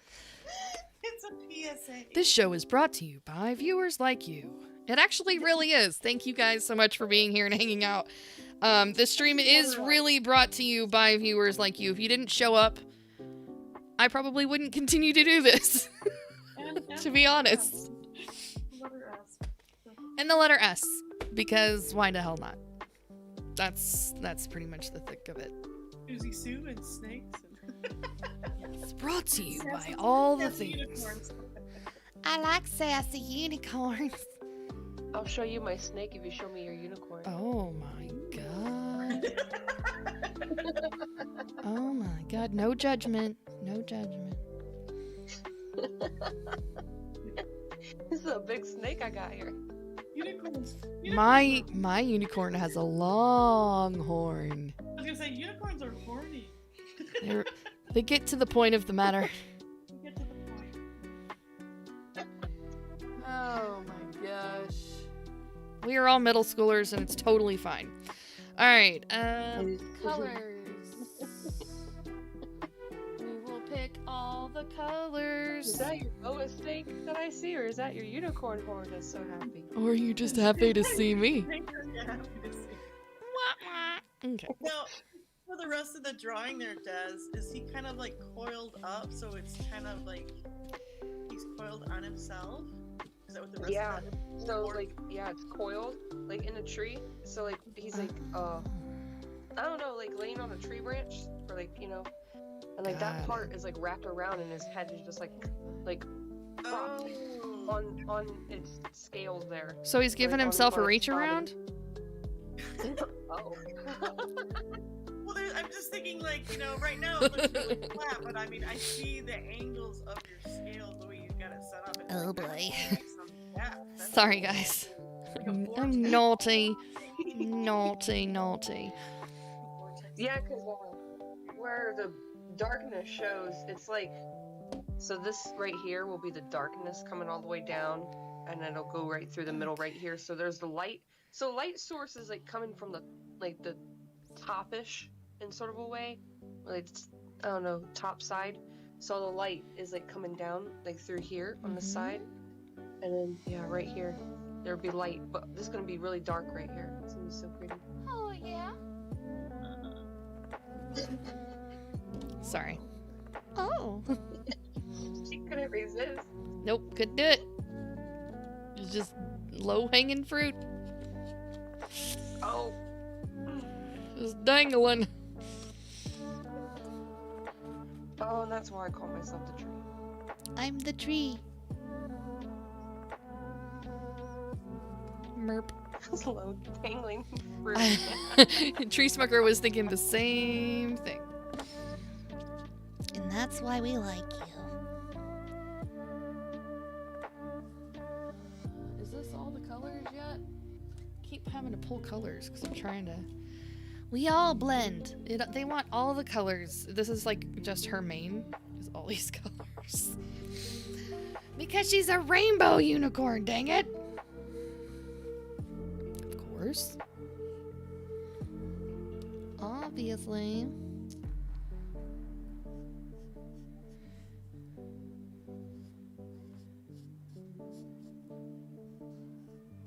It's a PSA. This show is brought to you by viewers like you. It actually really is. Thank you guys so much for being here and hanging out. This stream is really brought to you by viewers like you. If you didn't show up, I probably wouldn't continue to do this. To be honest. And the letter S, because why the hell not? That's pretty much the thick of it. Susie Sue and snakes. It's brought to you by Sassy- all the sassy things. unicorns. I like sassy unicorns. I'll show you my snake if you show me your unicorn. Oh my god. Oh my god. No judgment. No judgment. This is a big snake I got here. Unicorns. My unicorn has a long horn. I was gonna say unicorns are horny. They get to the point of the matter. You get to the point. Oh my gosh. We are all middle schoolers and it's totally fine. Alright, colors. We will pick all the colors. Is that your boa snake that I see, or is that your unicorn horn that's so happy? Or are you just happy to see me? Yeah, happy to see. Okay. Now, for the rest of the drawing there, Des, is he kind of like coiled up? So it's kind of like he's coiled on himself? Is that what the rest Yeah. of that So like, yeah, it's coiled like in a tree. So like he's like, I don't know, like laying on a tree branch, or like, you know, and like Got that part is like wrapped around, and his head is just like propped on its scales there. So he's giving Like, himself a on its reach body. around? Oh. Well, I'm just thinking, like, you know, right now it looks really flat, but I mean, I see the angles of your scales, the way you've got it set up. It's Oh, like, that boy. makes some depth. That's Sorry, cool. guys. Like a I'm vortex. naughty. Naughty, naughty. Vortex. Yeah, because where the darkness shows, it's like, so this right here will be the darkness coming all the way down, and then it'll go right through the middle right here. So there's the light. So light source is like coming from the top-ish in sort of a way, like, I don't know, top side. So the light is like coming down like through here on the side, and then yeah, right here there'll be light, but this is gonna be really dark right here. It's gonna be so pretty. Oh, yeah. Sorry. Oh. She couldn't resist. Nope, couldn't do it. It's just low-hanging fruit. Oh. Just dangling. Oh, and that's why I call myself the tree. I'm the tree. Merp. Slow dangling fruit. Tree Smoker was thinking the same thing. And that's why we like you. Is this all the colors yet? Keep having to pull colors because I'm trying to. We all blend. They want all the colors. This is like just her main. Is all these colors. Because she's a rainbow unicorn, dang it! Of course. Obviously.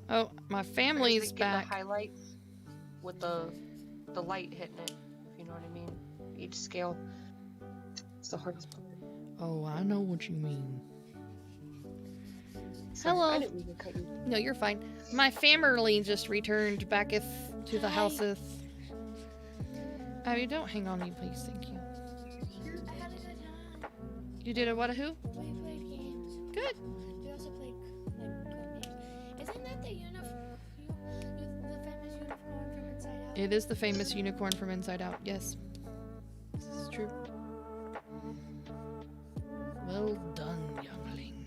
Oh, my family's Get back. the highlights with the light hitting it, if you know what I mean. Each scale. It's the hardest part. Oh, I know what you mean. Sorry, Hello. I didn't mean to cut you. No, you're fine. My family just returned backeth to the houseth. Abby, don't hang on me, please. Thank you. I had a good time. You did a what a who? We played games. Good. We also played like code names. Isn't that the famous unicorn from Inside Out? It is the famous unicorn from Inside Out. Yes. This is true. Well done, youngling.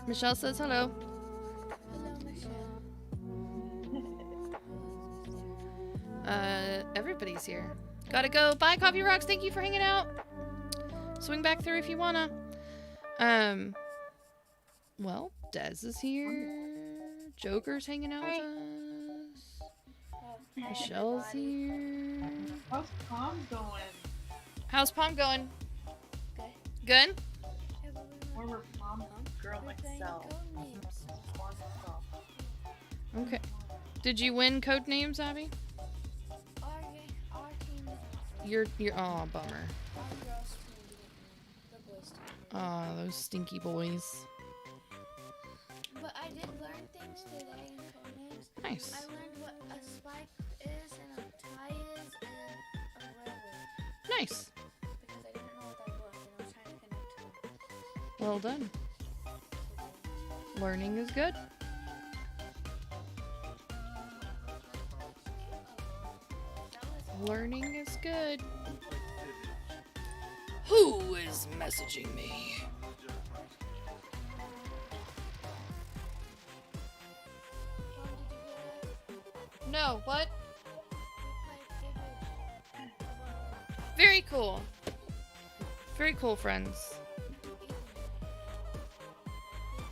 Michelle says hello. Hello, Michelle. Everybody's here. Gotta go. Bye, Coffee Rocks. Thank you for hanging out. Swing back through if you wanna. Well, Dez is here. Joker's hanging out with us. Michelle's here. How's Palm going? How's Palm going? Good. Good? Former Palm girl We're playing myself. code names. Okay. Did you win code names, Abby? Our team, You're oh bummer. our girls team didn't. The boys team. Aw, those stinky boys. But I did learn things today in code names. Nice. I learned what a spike is and a tie is and Nice. Because I didn't know what that was, and I was trying to connect to it. Well done. Learning is good. Learning is good. Who is messaging me? Mom, did you get it? No, what? We played Vivid. Very cool. Very cool, friends.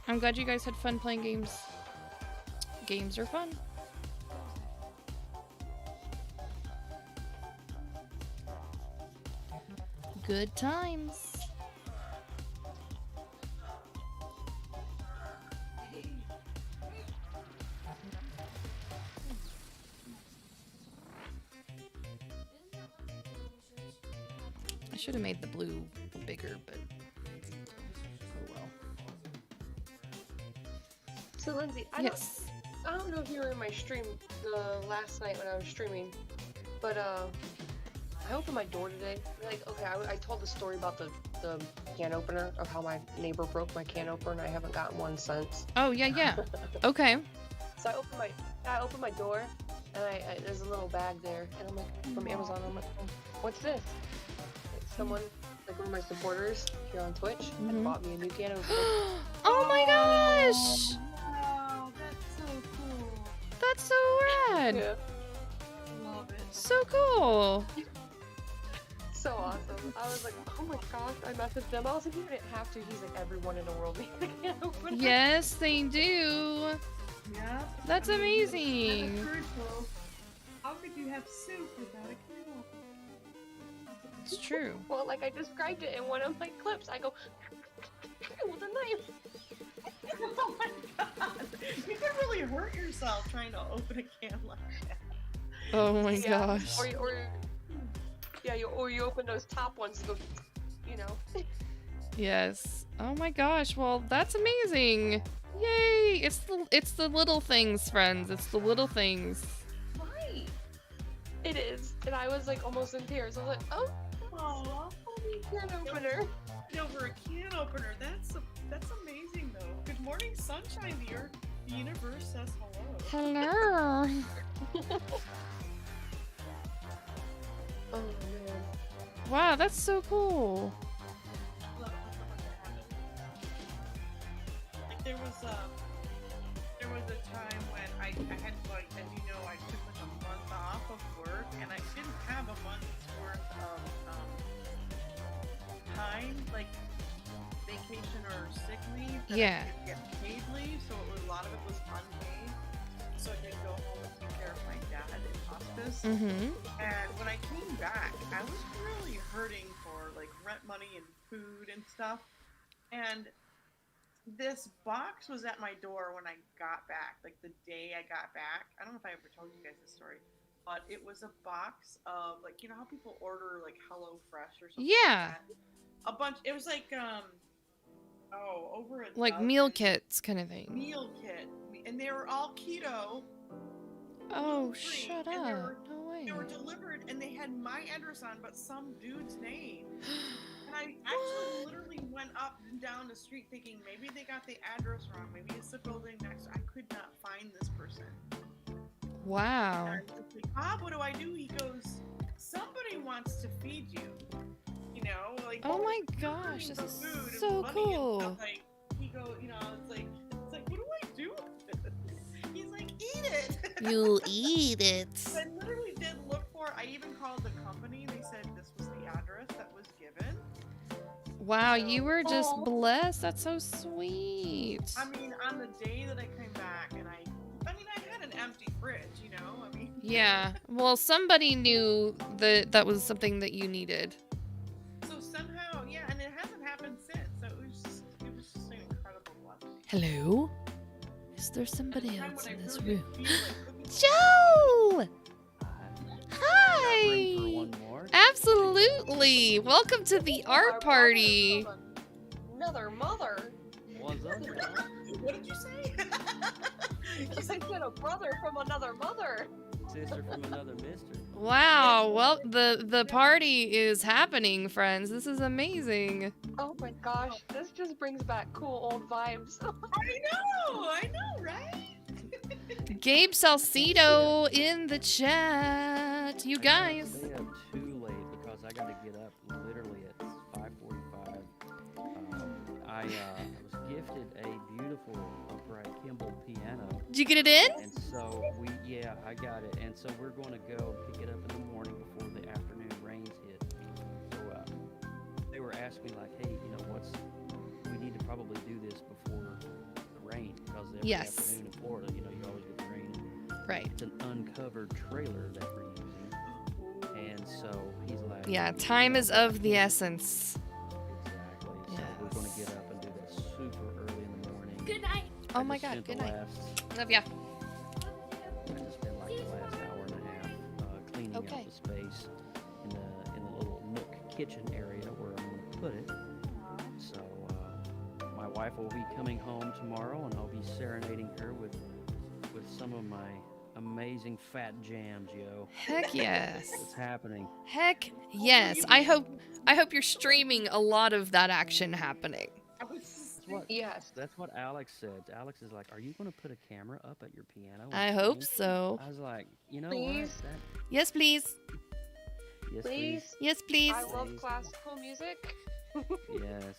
I'm glad you guys had fun playing games. Games are fun. Good times. I should have made the blue bigger, but oh well. So Lindsay, Yes. I don't know if you were in my stream the last night when I was streaming, but I opened my door today. Like, okay, I told the story about the can opener of how my neighbor broke my can opener and I haven't gotten one since. Oh yeah, yeah. Okay. So I opened my door and there's a little bag there and I'm like, from Amazon. I'm like, oh, what's this? Like someone, like one of my supporters here on Twitch, had bought me a new can opener. Oh my gosh! Wow, that's so cool. That's so rad. Yeah. Love it. So cool. So awesome. I was like, oh my gosh, I messaged him. I was like, you didn't have to. He's like, everyone in the world needs a can opener. Yes, they do. Yeah. That's I mean, amazing. that's crucial. How could you have soup without a can opener? It's true. Well, like I described it in one of my clips. I go, with a knife. Oh my god! You could really hurt yourself trying to open a can like that. Oh my Yeah. gosh. Or you open those top ones and go, you know. Yes. Oh my gosh. Well, that's amazing. Yay! It's the little things, friends. It's the little things. Right. It is. And I was like almost in tears. I was like, oh, Aw, can opener. over a can opener. That's amazing though. Good morning, sunshine. The universe says hello. Hello. Oh man. Wow, that's so cool. Like there was a time when I had like, as you know, I took like a month off of work and I didn't have a month's worth of time, like vacation or sick leave that Yeah. I could get paid leave, so a lot of it was unpaid. So I could go home and take care of my dad in hospice. Mm-hmm. And when I came back, I was really hurting for like rent money and food and stuff. And this box was at my door when I got back, like the day I got back. I don't know if I ever told you guys this story, but it was a box of like, you know how people order like Hello Fresh or something Yeah. like that? A bunch. It was like over a Like meal dozen kits kind of thing. meal kit, and they were all keto. Oh, gluten-free, shut and up. No way. They were delivered and they had my address on, but some dude's name. And I actually literally went up and down the street thinking maybe they got the address wrong. Maybe it's the building next. I could not find this person. Wow. And I was like, Bob, what do I do? He goes, somebody wants to feed you. You know, like. Oh my you're gosh, earning this for is food and so money and cool. stuff. Like, he goes, you know, it's like, what do I do with this? He's like, eat it. You eat it. I literally did look for it. I even called the company. They said this was the address that was given. Wow, you were just Oh. blessed. That's so sweet. I mean, on the day that I came back, and I had an empty fridge, you know? I mean, Yeah. Well, somebody knew that was something that you needed. so somehow, yeah, and it hasn't happened since. So it was just an incredible blessing. Hello? Is there And somebody the time else when in I this really room? feel like cooking Joe! Room for Hi! one more. Absolutely! Welcome to the art party! Another mother. What's up, bro? What did you say? I said a brother from another mother. Say sister from another mister. Wow. Well, the party is happening, friends. This is amazing. Oh my gosh, this just brings back cool old vibes. I know, right? Gabe Salcido in the chat. You guys. Stay up too late because I got to get up literally at 5:45. I was gifted a beautiful upright Kimball piano. Did you get it in? And so I got it. And so we're going to go pick it up in the morning before the afternoon rains hit. So they were asking like, hey, we need to probably do this before the rain because every afternoon in Florida, you always get the rain. Right. It's an uncovered trailer that we're using. And so he's like, Yeah, time is of the essence. Exactly. So we're going to get up and do that super early in the morning. Good night. Oh my God, good night. Love ya. I just spent like the last hour and a half cleaning up the space in the little nook kitchen area where I'm going to put it. So my wife will be coming home tomorrow, and I'll be serenading her with some of my amazing fat jams, yo. Heck yes. What's happening? Heck yes. I hope you're streaming a lot of that action happening. Yes. That's what Alex said. Alex is like, are you going to put a camera up at your piano? I hope so. I was like, you know Please? what? Yes, please. Yes, Please? Yes, please. I love classical music. Yes.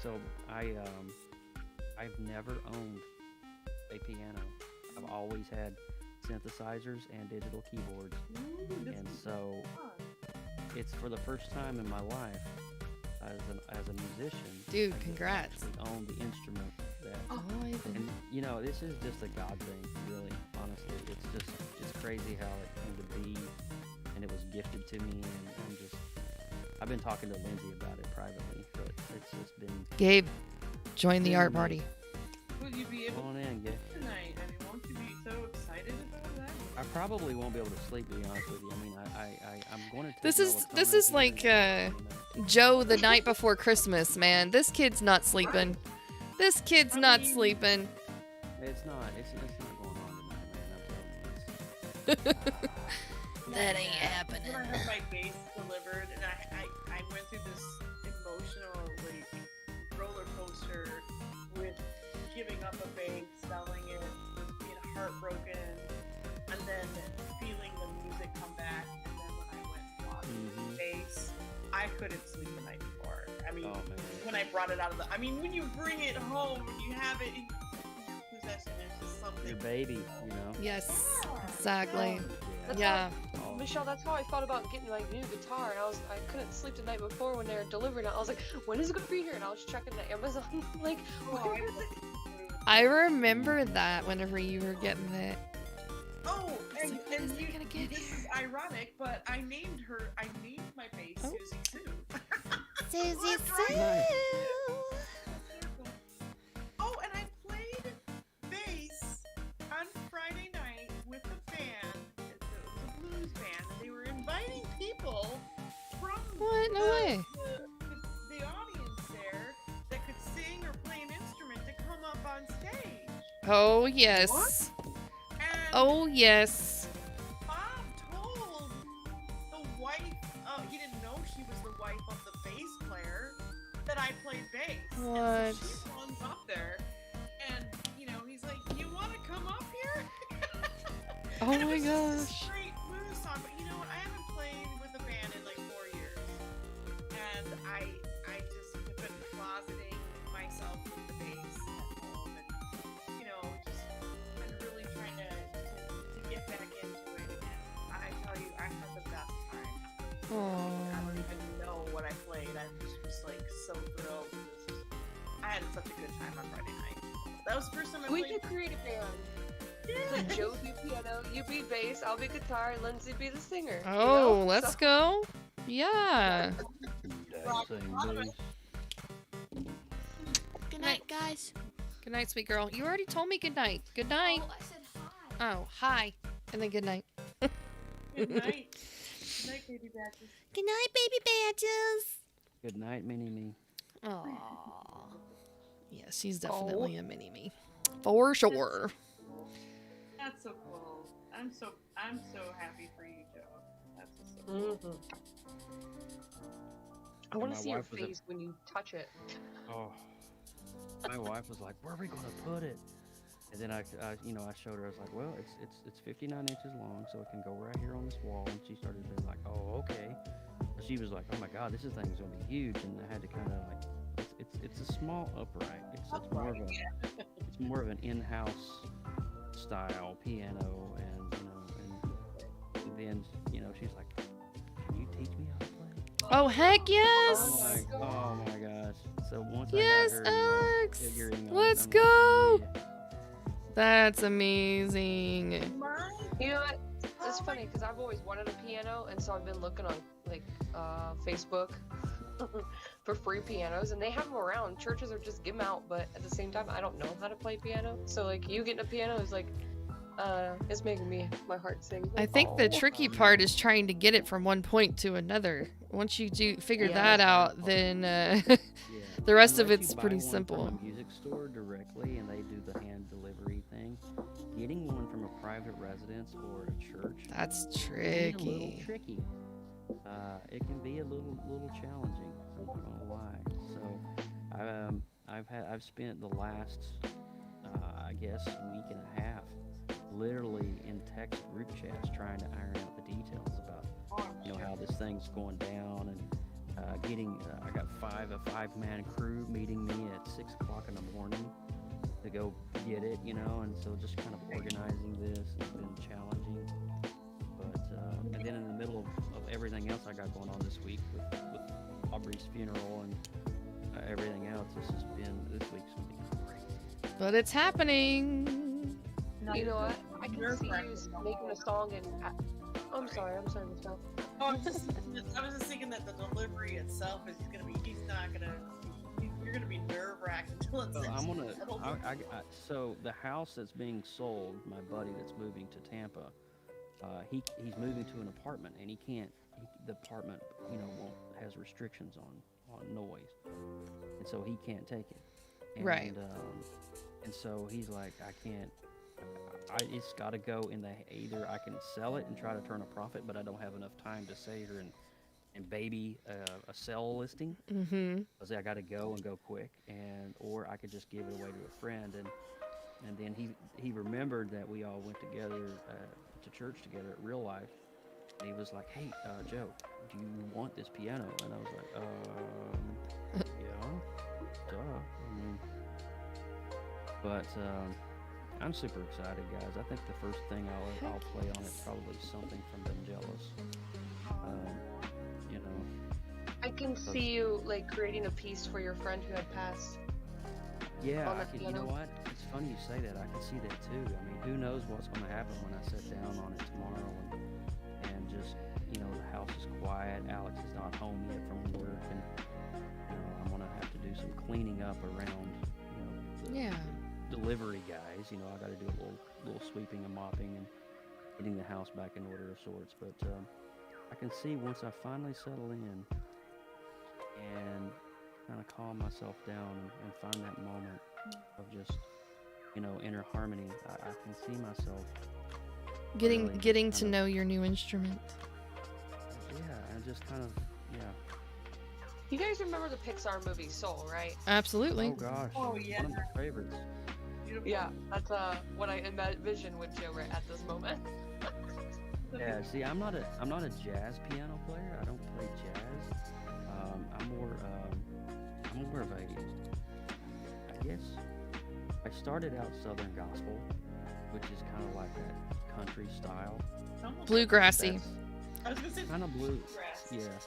So I've never owned a piano. I've always had synthesizers and digital keyboards. And so it's for the first time in my life as a musician. Dude, I congrats. actually own the instrument that And this is just a God thing, really, honestly. It's crazy how it came to be, and it was gifted to me, and I've been talking to Lindsay about it privately, but it's just been... Gabe, join the art party. Will you be able Come on in, Gabe. tonight? I mean, won't you be so excited about that? I probably won't be able to sleep, to be honest with you. I mean, I'm going to take This melatonin is here like in Joe the night before Christmas, man. This kid's not sleeping. This kid's not sleeping. It's not going on tonight, man. That ain't happening. When I had my bass delivered, and I went through this emotional roller coaster with giving up a bass, selling it, with being heartbroken, and then feeling the music come back. And then when I went and bought the bass, I couldn't sleep the night before. I mean, when I brought it out of when you bring it home and you have it in your possession, it's just something. Your baby, Yes, exactly. That's Yeah. Michelle, that's how I thought about getting my new guitar, and I couldn't sleep the night before when they were delivering it. I was like, when is it gonna be here? And I was checking the Amazon, like, where is it? I remember that whenever you were getting it. Oh, and When is it gonna get this here? is ironic, but I named my bass Susie Sue. Susie Nice. Oh, and I played bass on Friday night with a band. It was a blues band, and they were inviting people from What? No way. the audience there that could sing or play an instrument to come up on stage. Oh yes. And Oh yes. Bob told the wife, he didn't know she was the wife of the bass player, that I played bass. What? And so she runs up there, and, he's like, you want to come up here? Oh And it my was just a gosh. straight blues song, but you know what? I haven't played with a band in like 4 years. And I just have been closeting myself with the bass at home, and, I'm really trying to get back into it. And I tell you, I had the best time. I don't even know what I played. I just was like so thrilled. I had such a good time on Friday night. That was the first time I We played. could create a band. Yeah. Like Joe be piano, you be bass, I'll be guitar, Lindsay be the singer. Oh, let's go. Yeah. Same bass. Good night, guys. Good night, sweet girl. You already told me good night. Good night. Oh, I said hi. Oh, hi. And then good night. Good night. Good night, baby badges. Good night, baby badges. Good night, mini-me. Aww. Yeah, she's definitely a mini-me. For sure. That's so cool. I'm so happy for you, Joe. That's so cool. I want to see your face when you touch it. Oh, my wife was like, "Where are we gonna put it?" And then I showed her. I was like, "Well, it's 59 inches long, so it can go right here on this wall." And she started being like, "Oh, okay." But she was like, "Oh my God, this thing's gonna be huge." And I had to kind of like, it's a small upright. It's more of an in-house style piano, and then she's like, "Can you teach me how to play?" Oh heck yes! Oh my gosh! So once Yes, I got her, Alex! figuring Let's I'm go! Like, yeah. That's amazing. You know what? It's funny because I've always wanted a piano, and so I've been looking on Facebook for free pianos, and they have them around. Churches are just give them out, but at the same time, I don't know how to play piano. So like you getting a piano is like, it's making my heart sing. Like, I think the tricky part is trying to get it from one point to another. Once you figure that out, then the rest of it's pretty simple. From a music store directly, and they do the hand delivery thing. Getting one from a private residence or a church, that's tricky. tricky. A little tricky. It can be a little challenging. I'm not gonna lie. So, I've spent the last, I guess, week and a half, literally in text group chats trying to iron out the details about, how this thing's going down, and I got a 5-man crew meeting me at 6 o'clock in the morning to go get it, and so just kind of organizing this has been challenging. But and then in the middle of everything else I got going on this week with Aubrey's funeral and everything else, this week's gonna be crazy. But it's happening. You know what? I can see you making a song and. I'm sorry, Michelle. Oh, I was just thinking that the delivery itself is gonna be. You're gonna be nerve-wracked until it's. So the house that's being sold, my buddy that's moving to Tampa, he's moving to an apartment, and the apartment, has restrictions on noise, and so he can't take it. And, right. And so he's like, I can't. It's got to go in either I can sell it and try to turn a profit, but I don't have enough time to say her and baby a sell listing. Mm-hmm. Because I got to go quick, or I could just give it away to a friend, and then he remembered that we all went together to church together at Real Life, and he was like, "Hey, Joe, do you want this piano?" And I was like, yeah, duh. But I'm super excited, guys. I think the first thing I'll play on it probably something from Vangelis. I can see you like creating a piece for your friend who had passed. Yeah, you know what? It's funny you say that. I can see that too. I mean, who knows what's going to happen when I sit down on it tomorrow and just, the house is quiet. Alex is not home yet from work, and I'm going to have to do some cleaning up around, the delivery guys. I got to do a little sweeping and mopping and getting the house back in order of sorts. But I can see once I finally settle in and kind of calm myself down and find that moment of just, inner harmony, I can see myself getting to know your new instrument. Yeah, and just kind of, You guys remember the Pixar movie Soul, right? Absolutely. Oh gosh. Oh yeah. One of my favorites. Beautiful. Yeah, that's what I envision with Joe right at this moment. Yeah, see, I'm not a jazz piano player. I don't play jazz. I'm more of a, I guess, I started out Southern gospel, which is kind of like that country style. Bluegrassy. I was gonna say kind of bluegrass. Yeah,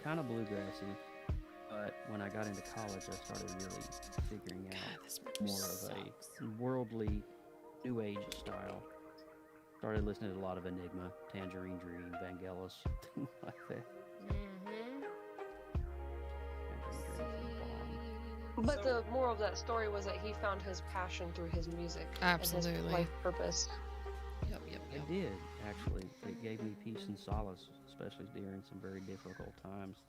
kind of bluegrassy. But when I got into college, I started really figuring out more of a worldly, new age style. Started listening to a lot of Enigma, Tangerine Dream, Vangelis, things like that. But the moral of that story was that he found his passion through his music. Absolutely. And his life purpose. Yep. It did, actually. It gave me peace and solace, especially during some very difficult times.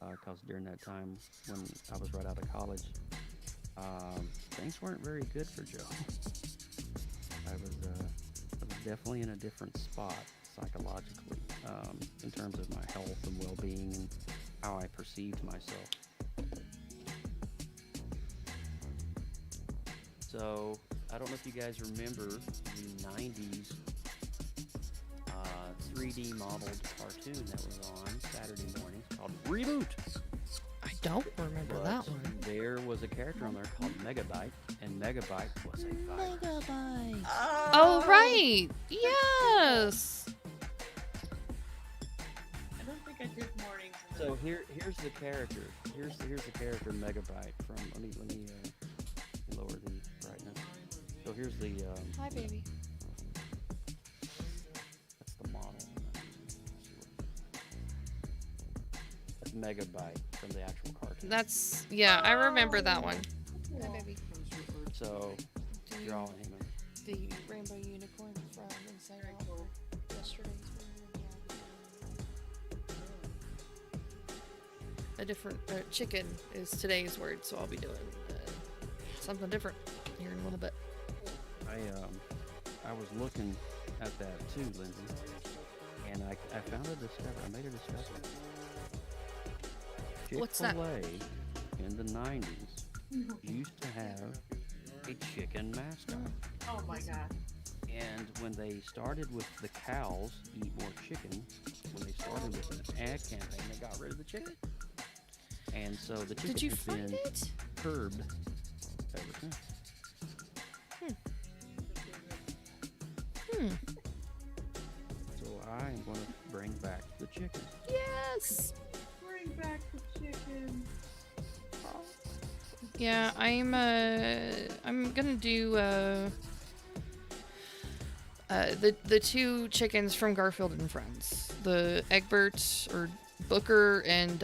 Because during that time when I was right out of college, things weren't very good for Joe. I was definitely in a different spot psychologically, in terms of my health and well-being and how I perceived myself. So, I don't know if you guys remember the 90s 3D modeled cartoon that was on Saturday mornings called Reboot. I don't remember that one. There was a character on there called Megabyte, and Megabyte was a virus. Megabyte. Oh, right. Yes. I don't think I did mornings. So here's the character. Here's the character Megabyte from. Let me lower the brightness. So here's the. Hi, baby. That's the model. That's Megabyte from the actual cartoon. That's I remember that one. Hi, baby. So drawing him. The rainbow unicorn from Inside Out. Yesterday's a different chicken is today's word, so I'll be doing something different here in a little bit. I was looking at that too, Lindsay, and I found a discovery. I made a discovery. What's that? Chick-fil-A in the 90s used to have a chicken mascot. Oh my god. And when they started with the cows eat more chicken, when they started with an ad campaign, they got rid of the chicken. And so the chicken Did you has find been it? curbed ever since. So I am going to bring back the chicken. Yes. Bring back the chicken. Yeah, I'm gonna do the two chickens from Garfield and Friends, the Egbert or Booker and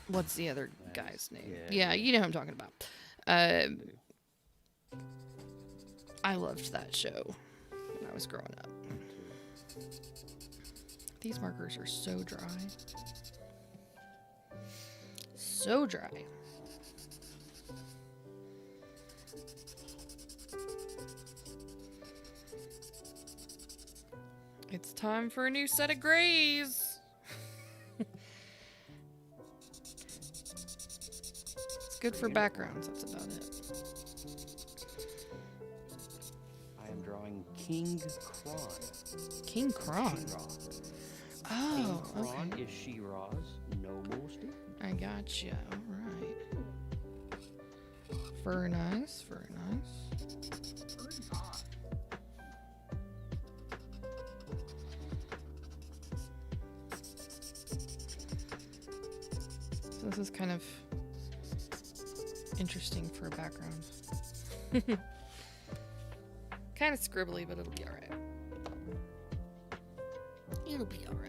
what's the other guy's name? Yeah, you know who I'm talking about. I loved that show when I was growing up. These markers are so dry. So dry. It's time for a new set of grays. It's good for backgrounds, that's about it. I am drawing King Kron. King Kron? Oh, King Kron okay. is She-Ra's noble steed. I gotcha. Alright. Very nice, very nice. So this is kind of interesting for a background. Kind of scribbly, but it'll be alright. It'll be alright.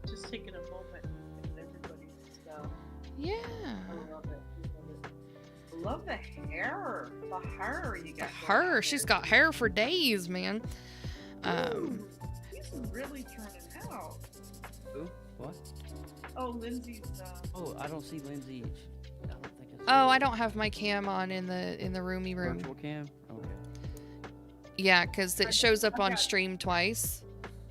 Just taking a moment and everybody's stuff. Yeah. I love it. Love the hair. The hair you got. Her. She's got hair for days, man. He's really turning out. Who? What? Oh, Lindsay's. Oh, I don't see Lindsay. I don't think it's. Oh, I don't have my cam on in the roomy room. Virtual cam? Okay. Yeah, because it shows up on stream twice.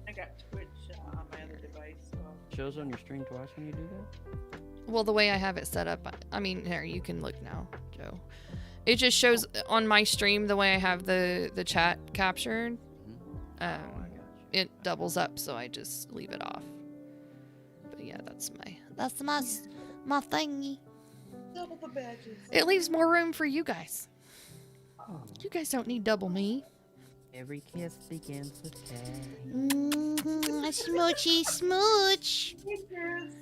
I got Twitch on my other device. So. Shows on your stream twice when you do that? Well, the way I have it set up, I mean, here, you can look now, Joe. It just shows on my stream the way I have the chat captured. It doubles up, so I just leave it off. But yeah, that's my thingy. Double the badges. It leaves more room for you guys. You guys don't need double me. Every kiss begins with K. Smoochy smooch. Smooches.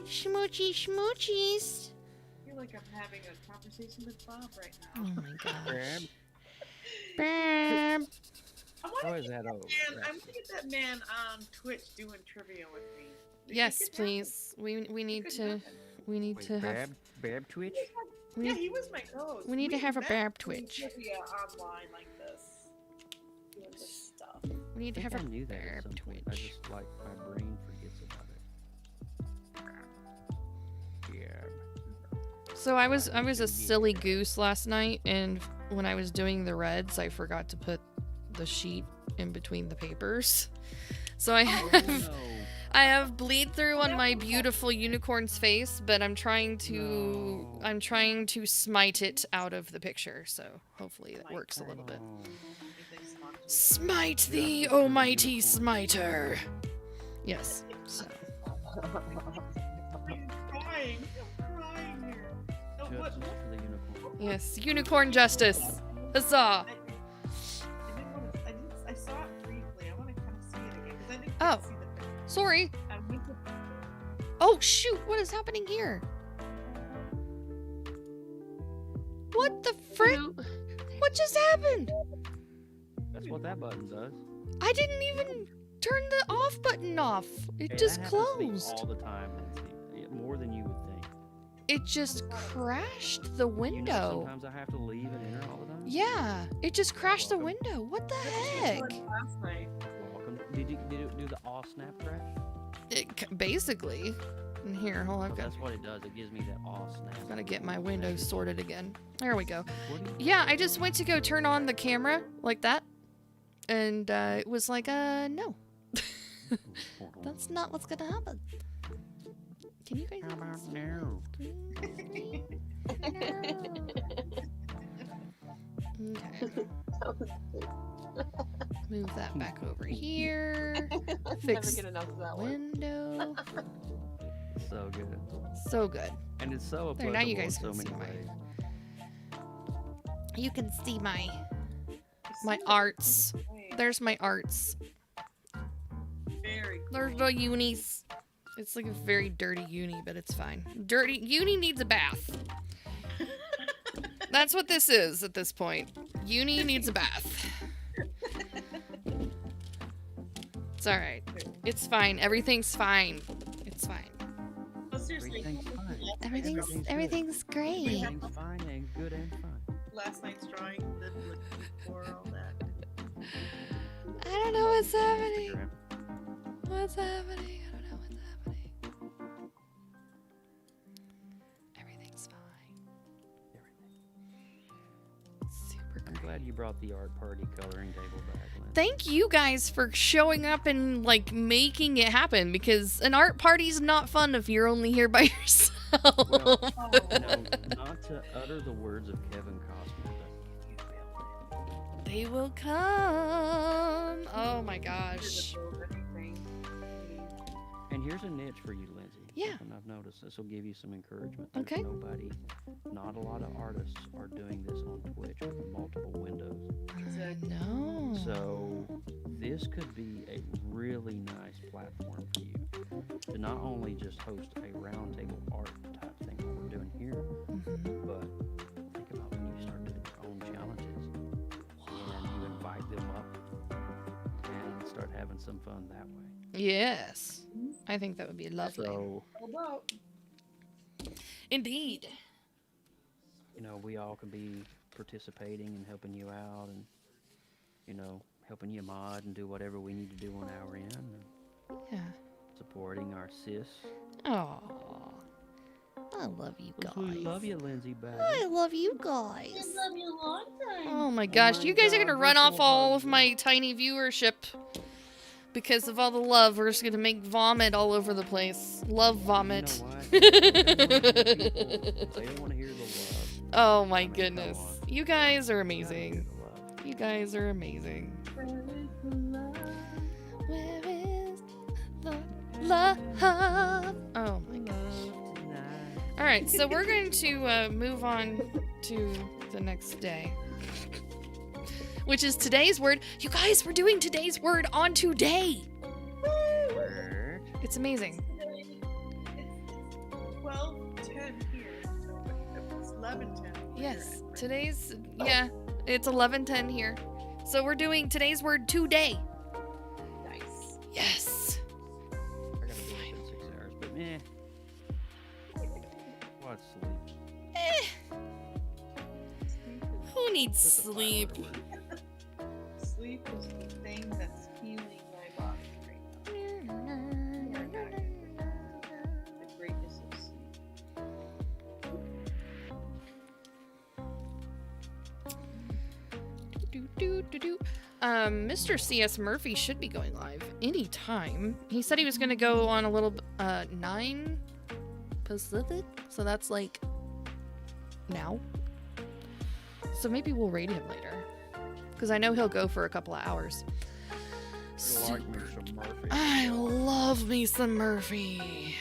Smoochy smoochies. I feel like I'm having a conversation with Bob right Oh now. my gosh. Brab. Bam. I want How to is that over? get that man on Twitch doing trivia with me. Yes, please. We need to Wait, have Brab Twitch? Yeah, he was my host. we need to have a met Bab doing Twitch. Trivia online like this. Doing this stuff. We need to have I a knew that at Bab some point. I Twitch. just, like, my brain forgets about it. Yeah. So I was a silly goose last night, and when I was doing the reds, I forgot to put the sheet in between the papers. So I have bleed through on my beautiful unicorn's face, but I'm trying to smite it out of the picture. So hopefully that works a little bit. Smite the almighty smiter. Yes. So. Yes, unicorn justice. Huzzah. I saw it briefly. I want to kind of see it again because I didn't Oh, see the picture. sorry. Oh shoot! What is happening here? What the frick? What just happened? That's what that button does. I didn't even turn the off button off. It just that happens to me closed. all the time, Lindsay. More than you would think. It just crashed the window. You know, sometimes I have to leave and enter all the time. Yeah, it just crashed the window. What the heck? Last night. Welcome. Did it do the aw snap crash? Basically. And here, hold on. I've got, That's what it does. It gives me that aw snap. gotta get my windows sorted again. There we go. What do you- Yeah, I just went to go turn on the camera like that. And it was like, no. That's not what's gonna happen. Can you guys... How about now? Okay. Move that back over here. Fix Never get enough of that one. window. So good. So good. And it's so There, applicable now you guys in so can many see my- ways. You can see my arts. There's my arts. Very cool. There's the unis. It's like a very dirty uni, but it's fine. Dirty uni needs a bath. That's what this is at this point. Uni needs a bath. It's alright. It's fine. Everything's fine. It's fine. No, seriously. Everything's fine. Everything's great. Everything's fine and good and fine. Last night's drawing, the before all that. I don't know what's happening. Instagram. What's happening? I don't know what's happening. Everything's fine. Super I'm great. glad you brought the art party coloring table back, Lynn. Thank you guys for showing up and like making it happen, because an art party's not fun if you're only here by yourself. Well, you know, not to utter the words of Kevin Costner, but you built it. They will come. Oh my gosh. And here's a niche for you, Lindsay. Yeah. Something I've noticed. This will give you some encouragement. Okay. Not a lot of artists are doing this on Twitch with multiple windows. No. So this could be a really nice platform for you to not only just host a roundtable art type thing like we're doing here, but think about when you start doing your own challenges and you invite them up and start having some fun that way. Yes. I think that would be lovely. So, Indeed. you know, we all can be participating and helping you out and, you know, helping you mod and do whatever we need to do on our end. And Yeah. supporting our sis. Oh. I love you guys. We love you, Lindsay Badges. I love you guys. love you a long time. Oh my gosh, my you guys are God, gonna run off virtual all hugs, of my tiny viewership because of all the love. We're just gonna make vomit all over the place. Love vomit. You know what? They don't want to hear the love. Oh my I mean, goodness. come on. You guys are They gotta hear amazing. the love. You guys are amazing. Where is the love? Oh my gosh. Alright, so we're going to move on to the next day, which is today's word. You guys, we're doing today's word on today. Word. It's amazing. It's 12:10 here, so it's 11:10. Yes, today's, yeah, it's 11:10 here. So we're doing today's word today. Nice. Yes. I gotta be up in 6 hours, but meh. What sleep? Who needs That's a sleep? 5-letter word. Sleep is the thing that's healing my body right now. The greatness of sleep. Mr. C.S. Murphy should be going live anytime. He said he was gonna go on a little 9 Pacific, so that's like now. So maybe we'll raid him later, because I know he'll go for a couple of hours. You like me some Murphy? I love me some Murphy.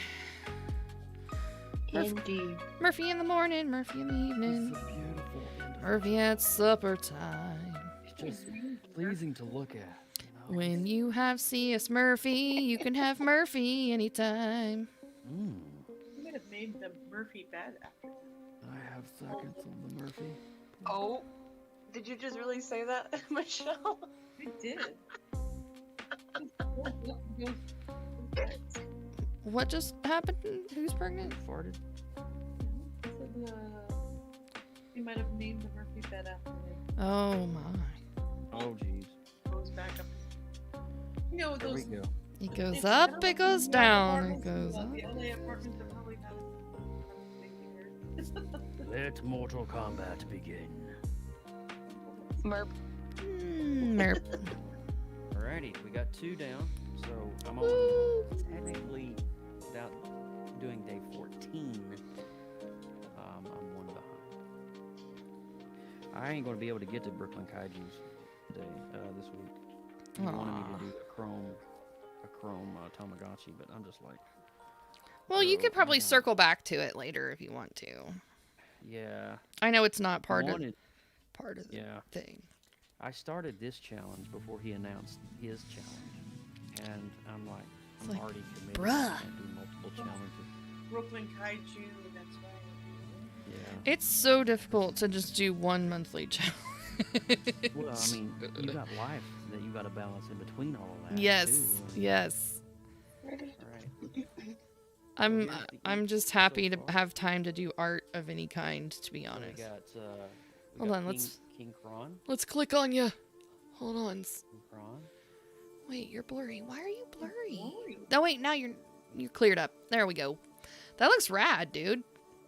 Indeed. Murphy in the morning, Murphy in the evening, It's a beautiful end of Murphy at supper time. It's just pleasing to look at. You know? When you have C.S. Murphy, you can have Murphy anytime. Mm. You might have named the Murphy bed after him. I have seconds of the Murphy. Oh, did you just really say that, Michelle? I did. What just happened? Who's pregnant? Farted. You might have named the Murphy bed after him. Oh my. Oh jeez. Goes back up. You know There we those. go. It goes up, it goes down, it goes up. The LA apartments are probably not as Let Mortal Kombat begin. Merp. Merp. Alrighty, we got 2 down, so I'm on Woo. technically without doing day 14. I'm 1 behind. I ain't gonna be able to get to Brooklyn Kaiju's this week. He wanted me to do a Chrome Tamagotchi, but I'm just like, Well, you Oh, could probably yeah. circle back to it later if you want to. yeah. I know it's not I part of wanted- the Yeah. thing. I started this challenge before he announced his challenge, and I'm like, It's I'm like, already committed. bruh. I can't do multiple challenges. Brooklyn Kaiju, that's right. Yeah. It's so difficult to just do one monthly challenge. Well, I mean, you got life that you got to balance in between all of that. Yes, too. yes. All right. I'm just happy to have time to do art of any kind, to be So honest. we got, Hold got on, King, let's- King Kron. Let's click on you. Hold on. King Kron. Wait, you're blurry. Why are you blurry? Oh wait, now you're cleared up. There we go. That looks rad, dude.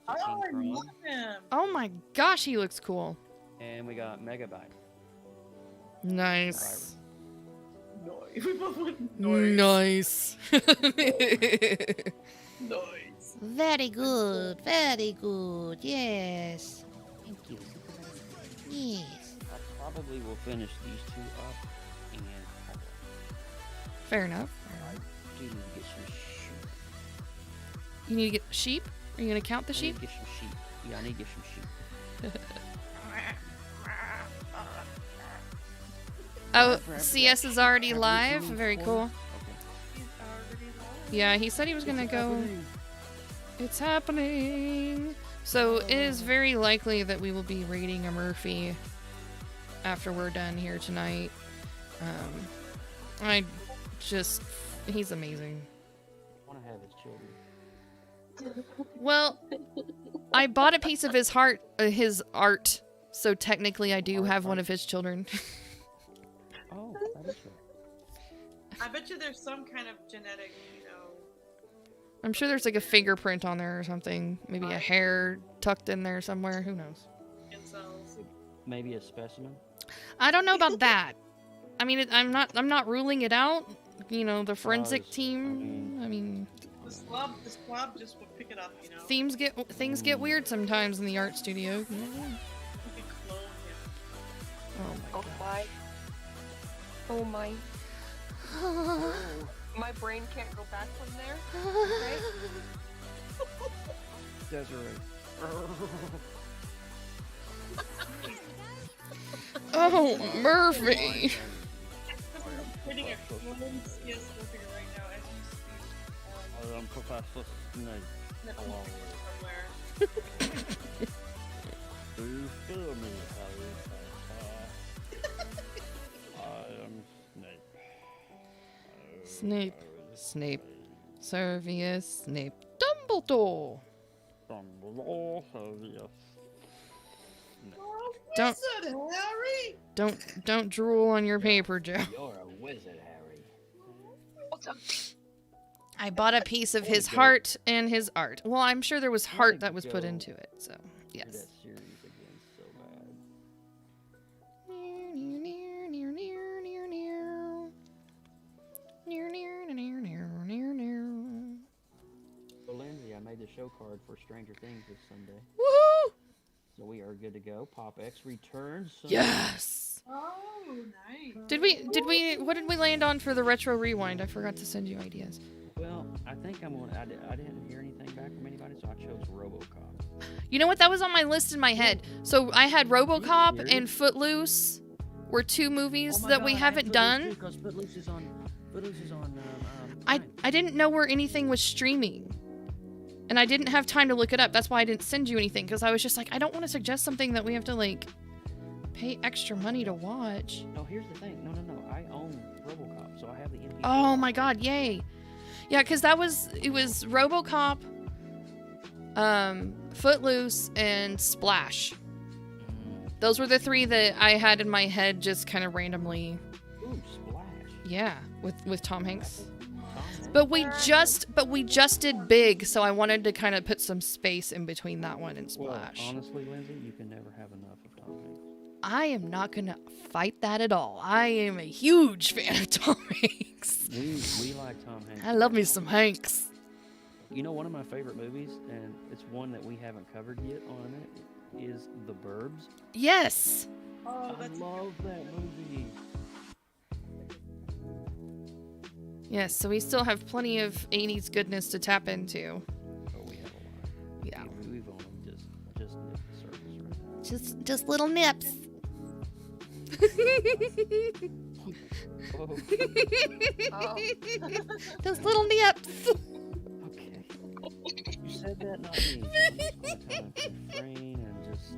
Oh, King I Kron. love him. Oh my gosh, he looks cool. And we got Megabyte. Nice. Noise. We both went Nice. noise. Very good. Very good. Yes. Thank you. Yes. I probably will finish these 2 up and call it. Fair enough. I do need to get some sheep. You need to get sheep? Are you gonna count the I need sheep? to get some sheep. Yeah, I need to get some sheep. Oh, CS is already live. Very cool. Okay. He's already live. Yeah, he said he was gonna go. It's happening. So it is very likely that we will be raiding a Murphy after we're done here tonight. He's amazing. I want to have his children. Well, I bought a piece of his art, so technically I do have one of his children. Oh, that is right. I bet you there's some kind of genetic, I'm sure there's like a fingerprint on there or something. Maybe a Right. hair tucked in there somewhere. Who knows? incels. Maybe a specimen. I don't know about that. I mean, I'm not ruling it out. You know, the forensic it's- team. I mean, The squab just would pick it up, things get weird sometimes in the art studio. You could clone him. Oh my Oh my. Oh my. god. My brain can't go back from there. Desiree. Oh, Murphy. Hitting a clone CS figure right now as you speak. I'm Professor Snake. Hello. Somewhere. Do you feel me, Harry Potter? I am Snape. Snape. Servius Snape. Dumbledore. Dumbledore, Servius. Don't Wizard Harry! don't drool on your paper, Joe. You're a wizard, Harry. What's up? I bought a piece of his heart and his art. Well, I'm sure there was heart that was put into it, so That yes. series again so bad. show card for Stranger Things this Sunday. Woohoo! So we are good to go. Pop X returns Sunday. Yes. Oh, nice. What did we land on for the retro rewind? I forgot to send you ideas. Well, I think I didn't hear anything back from anybody, so I chose RoboCop. You know what? That was on my list in my head. So I had RoboCop and Footloose were 2 movies that we haven't done. Because Footloose is on. I didn't know where anything was streaming. And I didn't have time to look it up. That's why I didn't send you anything. Because I was just like, I don't want to suggest something that we have to, like, pay extra money to watch. No, here's the thing. No. I own RoboCop, so I have the MP4. Oh my god, yay. Yeah, because it was RoboCop, Footloose, and Splash. Those were the 3 that I had in my head just kind of randomly. Ooh, Splash. Yeah, with Tom Hanks. But we just did Big, so I wanted to kind of put some space in between that one and Splash. Well, honestly, Lindsay, you can never have enough of Tom Hanks. I am not gonna fight that at all. I am a huge fan of Tom Hanks. We like Tom Hanks. I love me some Hanks. You know, one of my favorite movies, and it's one that we haven't covered yet on it, is The Burbs. Yes. Oh, I love that movie. Yes, so we still have plenty of 80s goodness to tap into. Oh, we have a lot. Yeah. We've only just nipped the surface right now. Just little nips. Oh, Oh. Just little nips. okay. You said that, not me. I'm just gonna kind of refrain and just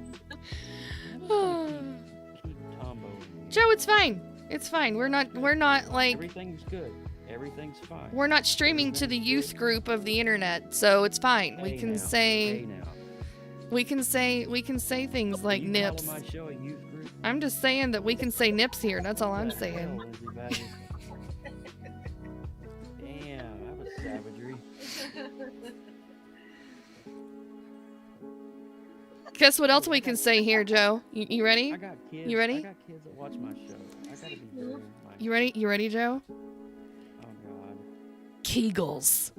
keep tomboing. Joe, it's fine. It's fine. We're not like Everything's good. Everything's fine. we're not streaming to the youth group of the internet, so it's fine. We can say we can say things like you nips. Call my show a youth group? I'm just saying that we can say nips here. That's all I'm saying. Lindsay Badges. Damn, that was savagery. Guess what else we can say here, Joe? You ready? I got kids. You ready? I got kids that watch my show. I gotta be very mindful. You ready? You ready, Joe? Oh God. Kegels.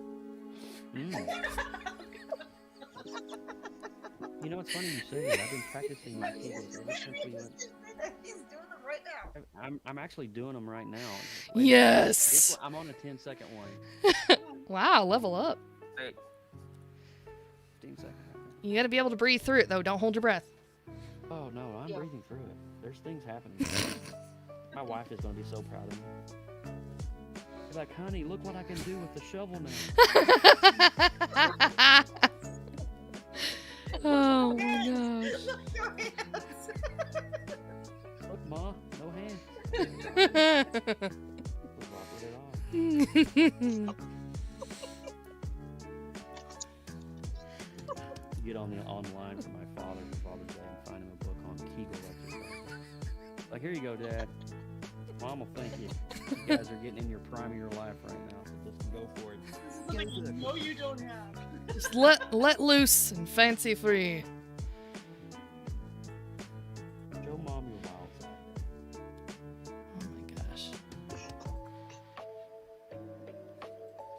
You know, it's funny you say that. I've been practicing my Kegels ever since we went. He's doing them right now. I'm actually doing them right now. Yes. I'm on a 10-second one. Wow, level up. 15 seconds. You gotta be able to breathe through it, though. Don't hold your breath. Oh no, I'm breathing through it. There's things happening. My wife is gonna be so proud of me. She's like, honey, look what I can do with the shovel now. Oh my gosh. Look, Ma, no hands. Look at all. Get on the online for my father for Father's Day and find him a book on Kegel exercises. Like, here you go, Dad. Mom will thank you. You guys are getting in your prime of your life right now, so just go for it. This is like, no, you don't have. Just let loose and fancy free. Show Mom your wild side. Oh my gosh.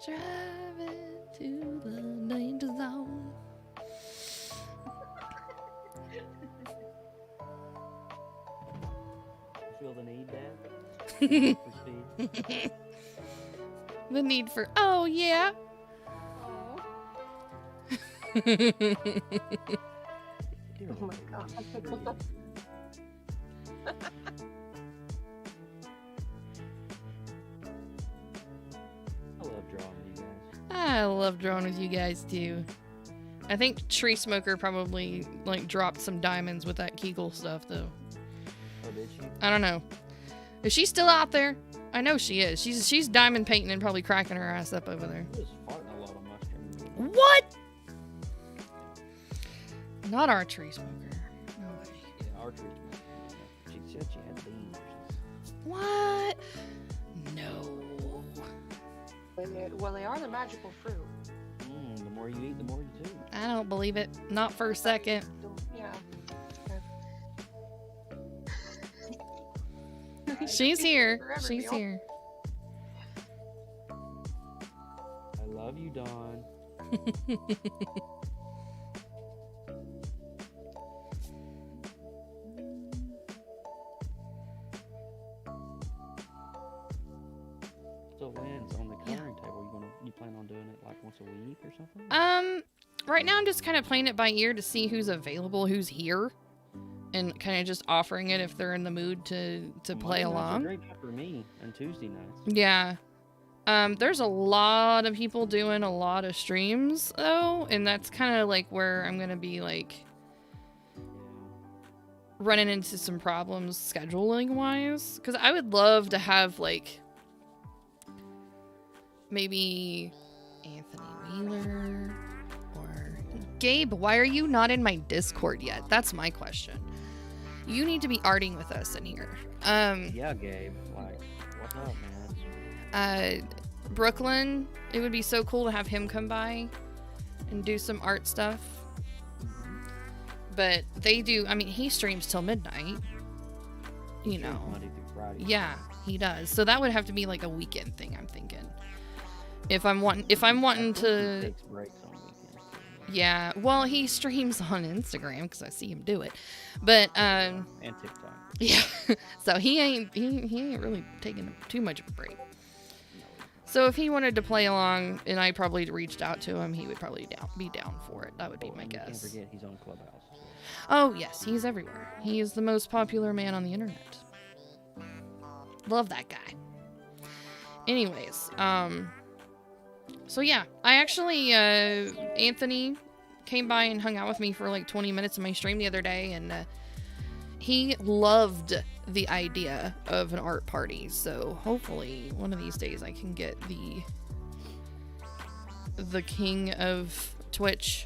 Driving to the danger zone. Feel the need, Dad? For speed? The need for, oh yeah. Dear Oh my God. I love drawing with you guys. I love drawing with you guys too. I think Tree Smoker probably like dropped some diamonds with that Kegel stuff though. Oh, did she? I don't know. Is she still out there? I know she is. She's diamond painting and probably cracking her ass up over there. She was farting a lot on my stream. What? Not our Tree Smoker. No way. Yeah, our tree. She said she had beans. What? No. Well, they are the magical fruit. The more you eat, the more you do. I don't believe it. Not for a second. Yeah. She's here. Forever, She's Neil. here. I love you, Dawn. So Lance, on the coloring table, you plan on doing it like once a week or something? Right now I'm just kind of playing it by ear to see who's available, who's here, and kind of just offering it if they're in the mood to play along. Great for me on Tuesday nights. Yeah. There's a lot of people doing a lot of streams though, and that's kind of like where I'm gonna be like running into some problems scheduling wise, because I would love to have like maybe Anthony Wheeler or Gabe. Why are you not in my Discord yet? That's my question. You need to be arting with us in here. Yeah, Gabe. Like, what's up, man? Brooklyn, it would be so cool to have him come by and do some art stuff. But they do, I mean, he streams till midnight. You know. Monday through Friday. Yeah, he does. So that would have to be like a weekend thing, I'm thinking. If I'm wanting to. He takes breaks on weekends. Yeah, well, he streams on Instagram because I see him do it, but And TikTok. yeah, so he ain't really taking too much of a break. So if he wanted to play along, and I probably reached out to him, he would probably be down for it. That would be my guess. Can't forget he's on Clubhouse. Oh yes, he's everywhere. He is the most popular man on the internet. Love that guy. Anyways, so yeah, I actually, Anthony came by and hung out with me for like 20 minutes in my stream the other day, and he loved the idea of an art party. So hopefully one of these days I can get the king of Twitch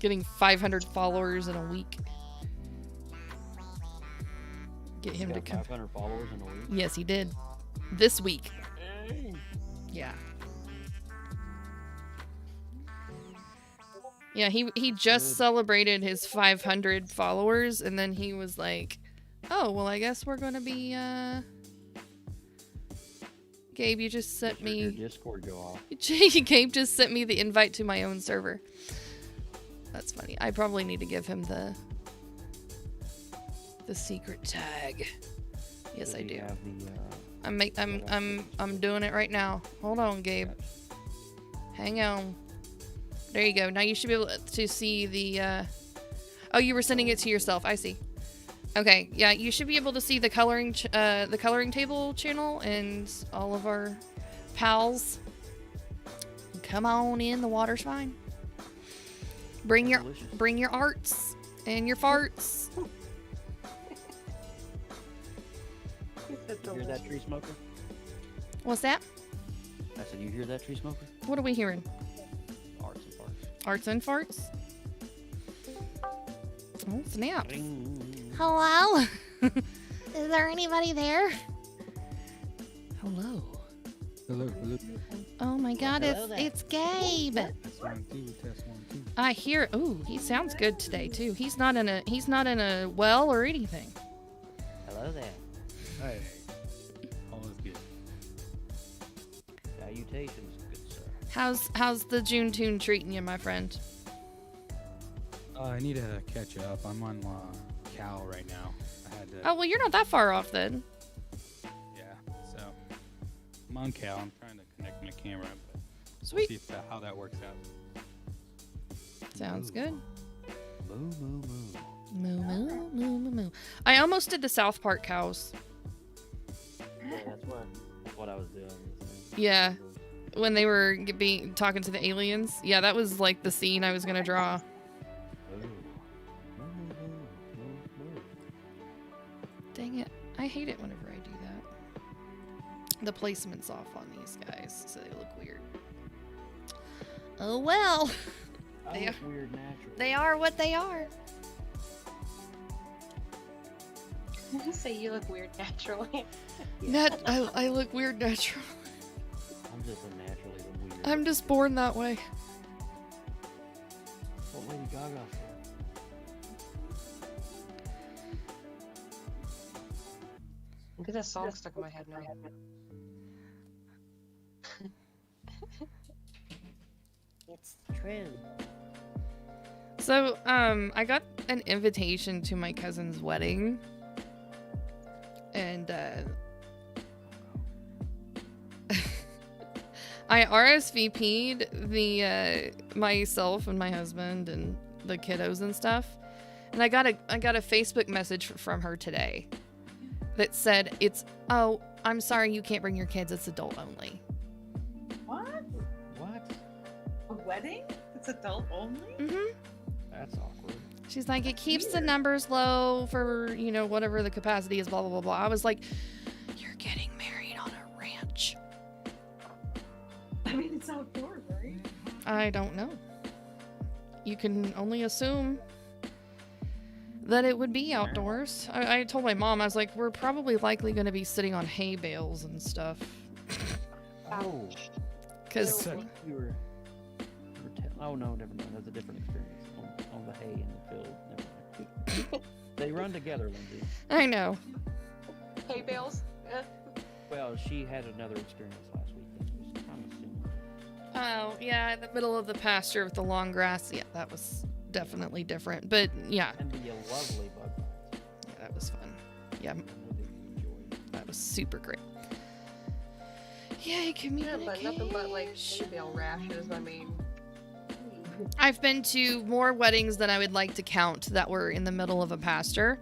getting 500 followers in a week. Get him to come. 500 followers in a week? Yes, he did. This week. Yeah. Yeah, he just celebrated his 500 followers, and then he was like, oh, well, I guess we're going to be, Gabe, you just sent me... Your Discord go off. Gabe just sent me the invite to my own server. That's funny. I probably need to give him the secret tag. Yes, I do. I'm doing it right now. Hold on, Gabe. Hang on. There you go. Now you should be able to see the, oh, you were sending it to yourself. I see. Okay. Yeah, you should be able to see the coloring table channel and all of our pals. Come on in. The water's fine. Bring your arts and your farts. You hear that, tree smoker? What's that? I said, you hear that, tree smoker? What are we hearing? Arts and farts. Arts and farts? Oh, snap. Ring. Hello? Is there anybody there? Hello. Hello. Oh my god, it's Gabe. Test 1 2. Test 1 2. I hear. Ooh, he sounds good today too. He's not in a well or anything. Hello there. Hey. All is good. Salutations, good sir. How's the JuneToon treating you, my friend? I need to catch up. I'm on Cal right now. I had to. Oh well, you're not that far off then. Yeah. So I'm on Cal. I'm trying to connect my camera, but Sweet. we'll see how that works out. Sounds good. Moo, moo, moo. Moo moo moo moo moo. I almost did the South Park cows. Yeah, that's what I was doing. Yeah. When they were talking to the aliens. Yeah, that was like the scene I was gonna draw. Dang it. I hate it whenever I do that. The placement's off on these guys, so they look weird. Oh well. I look weird naturally. They are what they are. You say you look weird naturally. I look weird naturally. I'm just a naturally weird. I'm just born that way. What Lady Gaga said. Get that song stuck in my head now. True. So, I got an invitation to my cousin's wedding. And, I RSVP'd the, myself and my husband and the kiddos and stuff. And I got a Facebook message from her today that said, oh, I'm sorry you can't bring your kids, it's adult only. What? What? A wedding? It's adult only? Mm-hmm. That's awkward. She's like, it keeps the numbers low for, you know, whatever the capacity is, blah, blah, blah, blah. I was like, you're getting married on a ranch. I mean, it's outdoors, right? I don't know. You can only assume that it would be outdoors. I told my mom, I was like, we're probably likely going to be sitting on hay bales and stuff. Oh. Because... oh, no, never mind. That's a different experience. On the hay in the field. Never mind. They run together, Lindsay. I know. Hay bales? Well, she had another experience last week that was kind of similar. Oh, yeah, in the middle of the pasture with the long grass. Yeah, that was definitely different. But, yeah. And the lovely bug bites. Yeah, that was fun. Yeah, I know that you enjoyed. that was super great. Yay, communication. Yeah, but nothing but like hay bale rashes. I mean, I've been to more weddings than I would like to count that were in the middle of a pasture.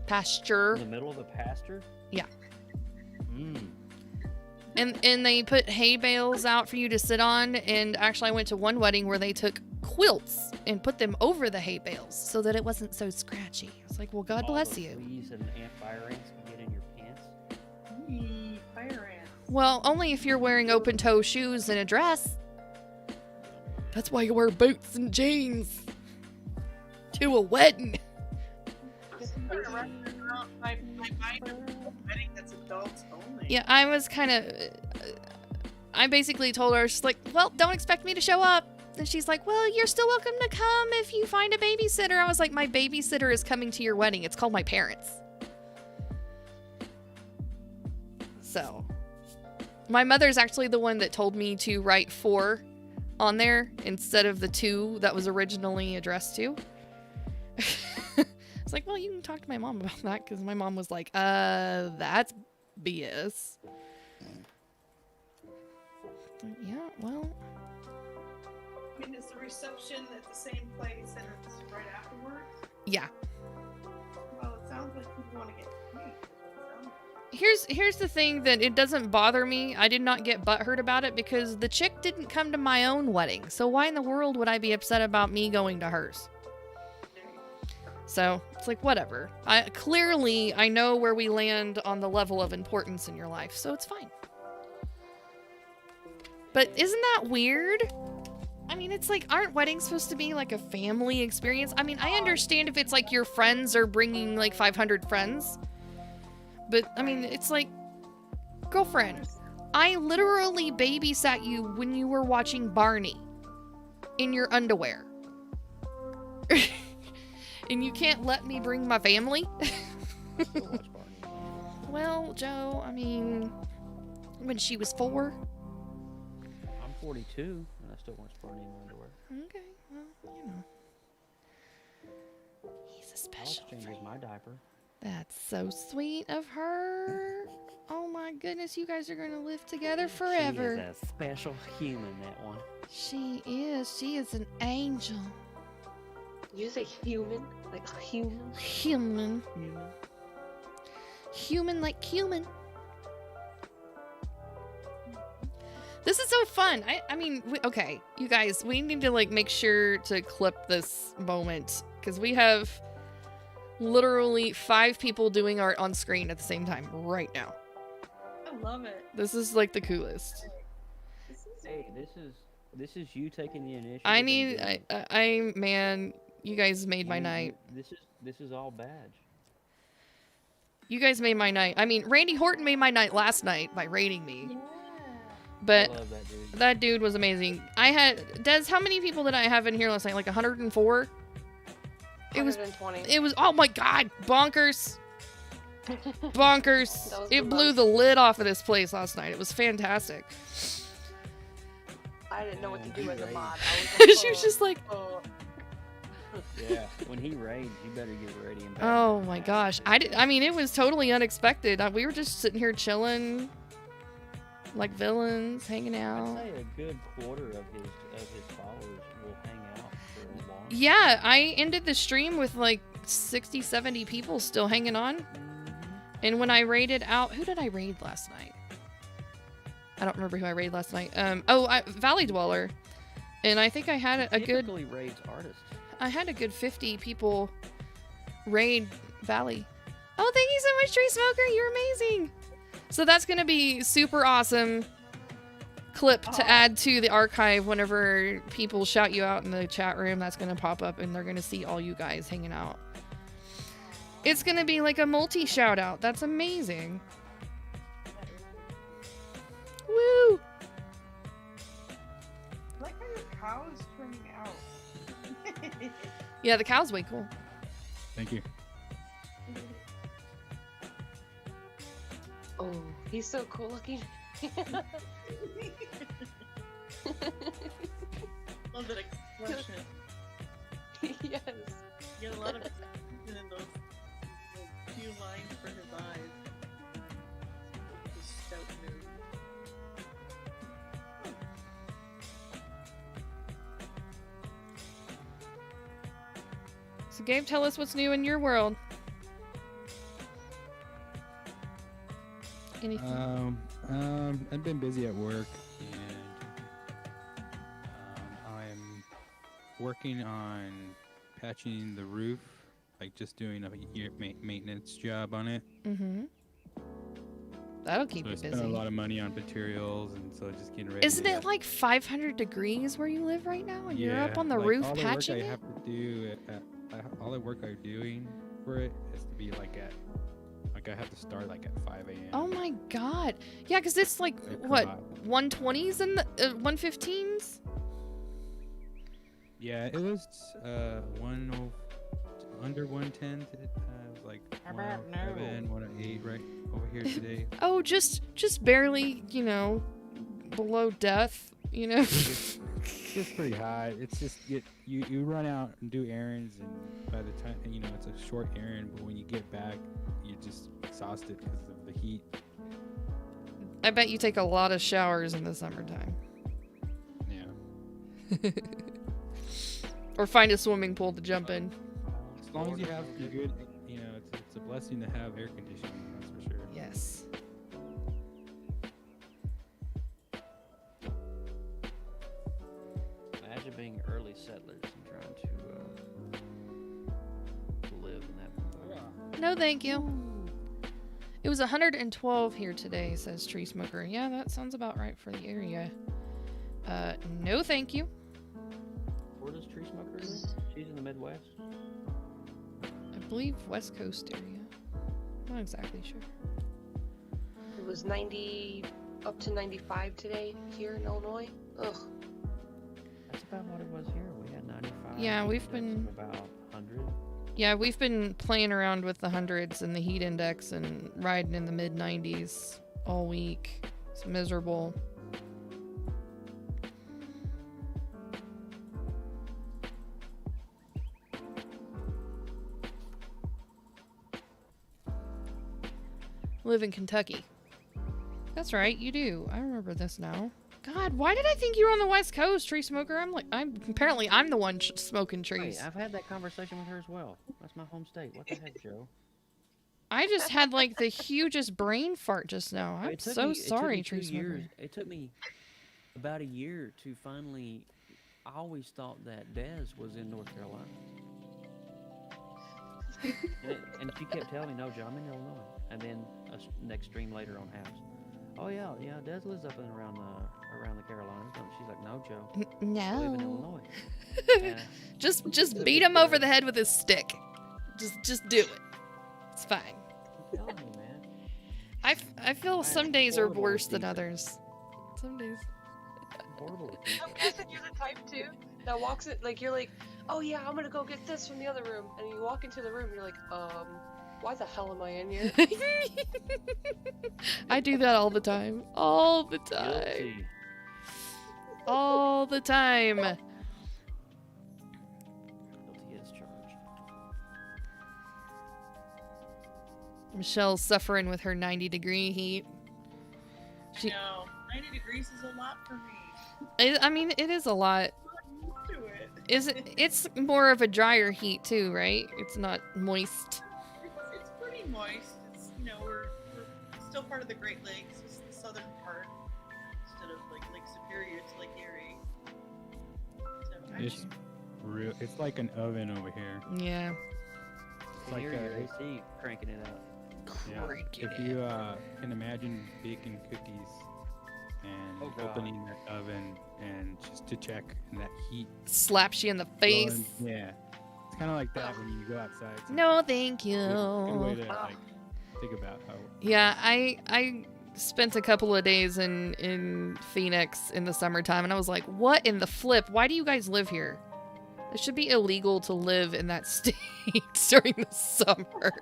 In the middle of a pasture? Yeah. Mm. And they put hay bales out for you to sit on. And actually, I went to one wedding where they took quilts and put them over the hay bales so that it wasn't so scratchy. I was like, well, God bless the you. Fleas and fire ants can get in your pants. Fire ants. Well, only if you're wearing open-toe shoes and a dress. That's why you wear boots and jeans to a wedding. My mind of a wedding that's adults only. Yeah, I was kind of... I basically told her, she's like, well, don't expect me to show up. And she's like, well, you're still welcome to come if you find a babysitter. I was like, my babysitter is coming to your wedding. It's called my parents. So, my mother's actually the one that told me to write 4 on there instead of the 2 that was originally addressed to. It's like, well, you can talk to my mom about that, because my mom was like, that's BS. Yeah, well. I mean, is the reception at the same place and it's right afterwards? Yeah. Well, it sounds like people want to get married. Here's the thing that it doesn't bother me. I did not get butthurt about it because the chick didn't come to my own wedding. So why in the world would I be upset about me going to hers? So it's like, whatever. Clearly, I know where we land on the level of importance in your life, so it's fine. But isn't that weird? I mean, it's like, aren't weddings supposed to be like a family experience? I mean, I understand if it's like your friends are bringing like 500 friends. But, I mean, it's like, girlfriend, I literally babysat you when you were watching Barney in your underwear. And you can't let me bring my family? Still watch Barney. Well, Joe, I mean, when she was 4. I'm 42, and I still watch Barney in my underwear. Okay, well, you know. He's a I special was changing my diaper. That's so sweet of her. Oh my goodness, you guys are going to live together forever. She is a special human, that one. She is. She is an angel. did you say human? Like human? Human. Human like human. This is so fun. I mean, okay, you guys, we need to like make sure to clip this moment because we have literally 5 people doing art on screen at the same time right now. I love it. This is like the coolest. Hey, this is you taking the initiative. I need, man, you guys made my night. This is all Badge. You guys made my night. I mean, Randy Horton made my night last night by raiding me. Yeah. But I love that dude. that dude was amazing. I had, Des, how many people did I have in here last night? Like 104? It was, 120. oh my god, bonkers. Bonkers. That was It the blew most. the lid off of this place last night. It was fantastic. I didn't know what to do as a mod. She was just like, Yeah, when he raids, you better get ready and oh my gosh. I mean, it was totally unexpected. We were just sitting here chilling, like villains, hanging out. I'd say a good quarter of his followers will hang out for a long time. Yeah, I ended the stream with like 60, 70 people still hanging on. And when I raided out, who did I raid last night? I don't remember who I raided last night. Valley Dweller. And I think I had a good... Typically raids artists. I had a good 50 people raid Valley. Oh, thank you so much, Tree Smoker. You're amazing. So that's going to be super awesome clip to add to the archive whenever people shout you out in the chat room. That's going to pop up and they're going to see all you guys hanging out. It's going to be like a multi-shout out. That's amazing. Woo! I like how your cow is turning out. Yeah, the cow's way cool. Thank you. Oh, he's so cool looking. Love that expression. Yes. You get a lot of in those few lines for his eyes. His stout nose. So Gabe, tell us what's new in your world. Anything? I've been busy at work, and I'm working on patching the roof, like just doing a year maintenance job on it. Mm-hmm. That'll keep So you I spent busy. a lot of money on materials, and so just getting ready. Isn't it like 500 degrees where you live right now, and you're Yeah, up on the like, roof all the patching work I it? have to do all the work I'm doing for it has to be like I have to start like at 5 a.m. Oh my god. Yeah, because it's like, what, 120s and 115s? Yeah, it was under 110 to like 107, 108 right over here today. Oh, just barely, you know, below death, you know? It's pretty high. It's just you run out and do errands, and by the time it's a short errand, but when you get back, you're just exhausted because of the heat. I bet you take a lot of showers in the summertime. Yeah. Or find a swimming pool to jump in. As long as you have a good, it's a blessing to have air conditioning. That's for sure. Yes. Imagine being early settlers and trying to live in that environment. No, thank you. It was 112 here today, says Tree Smoker. Yeah, that sounds about right for the area. No, thank you. Where does Tree Smoker live? She's in the Midwest. I believe West Coast area. Not exactly sure. It was 90 up to 95 today here in Illinois. Ugh. That's about what it was here. We had 95. Yeah, we've been about 100. Yeah, we've been playing around with the hundreds and the heat index and riding in the mid 90s all week. It's miserable. Live in Kentucky. That's right, you do. I remember this now. God, why did I think you were on the West Coast, Tree Smoker? Apparently I'm the one smoking trees. Wait, I've had that conversation with her as well. That's my home state. What the heck, Joe? I just had like the hugest brain fart just now. I'm so sorry, Tree Smoker. It took me about a year to finally. I always thought that Des was in North Carolina. and she kept telling me, no, Joe, I'm in Illinois. And then next stream later on House. Oh yeah, Des lives up and around the Carolinas. And she's like, no, Joe, I live in No. Illinois. Just beat him over the head with his stick. Just do it. It's fine. I'm telling you, man. I feel some days are worse than others. Some days. Horrible. I'm guessing you're the type too that walks it like you're like, oh yeah, I'm gonna go get this from the other room, and you walk into the room, you're like, why the hell am I in here? I do that all the time. All the time. Guilty. all the time. Guilty as charged. Michelle's suffering with her 90-degree heat. I know. 90 degrees is a lot for me. I mean, it is a lot. I'm not used to it. It's more of a drier heat too, right? It's not moist. It's pretty moist. It's, you know, we're still part of the Great Lakes. It's the southern part instead of like Lake Superior to Lake Erie. So It's like an oven over here. Yeah. It's like your AC cranking it out. Yeah. If you can imagine baking cookies and opening that oven and just to check and that heat Slaps you in the face. Yeah. It's kind of like that when you go outside. No, thank you. Good way to like think about how. Yeah, I spent a couple of days in Phoenix in the summertime, and I was like, what in the flip? Why do you guys live here? It should be illegal to live in that state during the summer.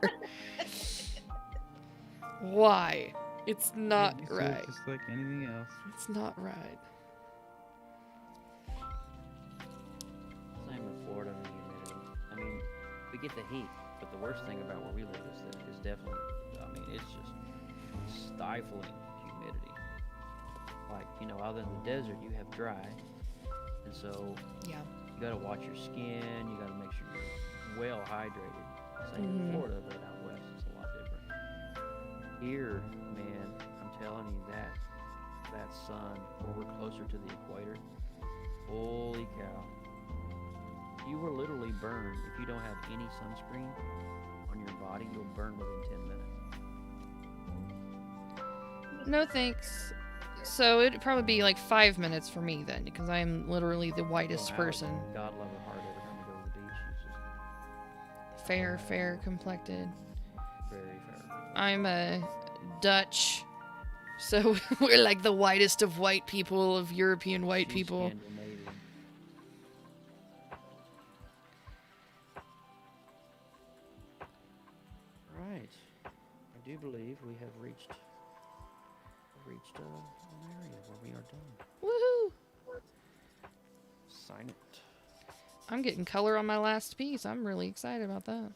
Why? It's not right. Just like anything else. It's not right. Same with Florida and the humidity. I mean, we get the heat, but the worst thing about where we live is definitely, I mean, it's just stifling humidity. Like, you know, out in the desert, you have dry, and so yeah, you got to watch your skin. You got to make sure you're well hydrated. Same in Florida, but out west it's a lot different. Here, man, I'm telling you that sun, where we're closer to the equator, holy cow. You will literally burn. If you don't have any sunscreen on your body, you'll burn within 10 minutes. No thanks. So it'd probably be like 5 minutes for me then, because I'm literally the whitest person. God love her heart every time we go to the beach. She's just Fair complected. very fair. I'm a Dutch, so we're like the whitest of white people, of European white She's people. Scandinavian. Right. I do believe we have reached an area where we are done. Woohoo! Sign it. I'm getting color on my last piece. I'm really excited about that.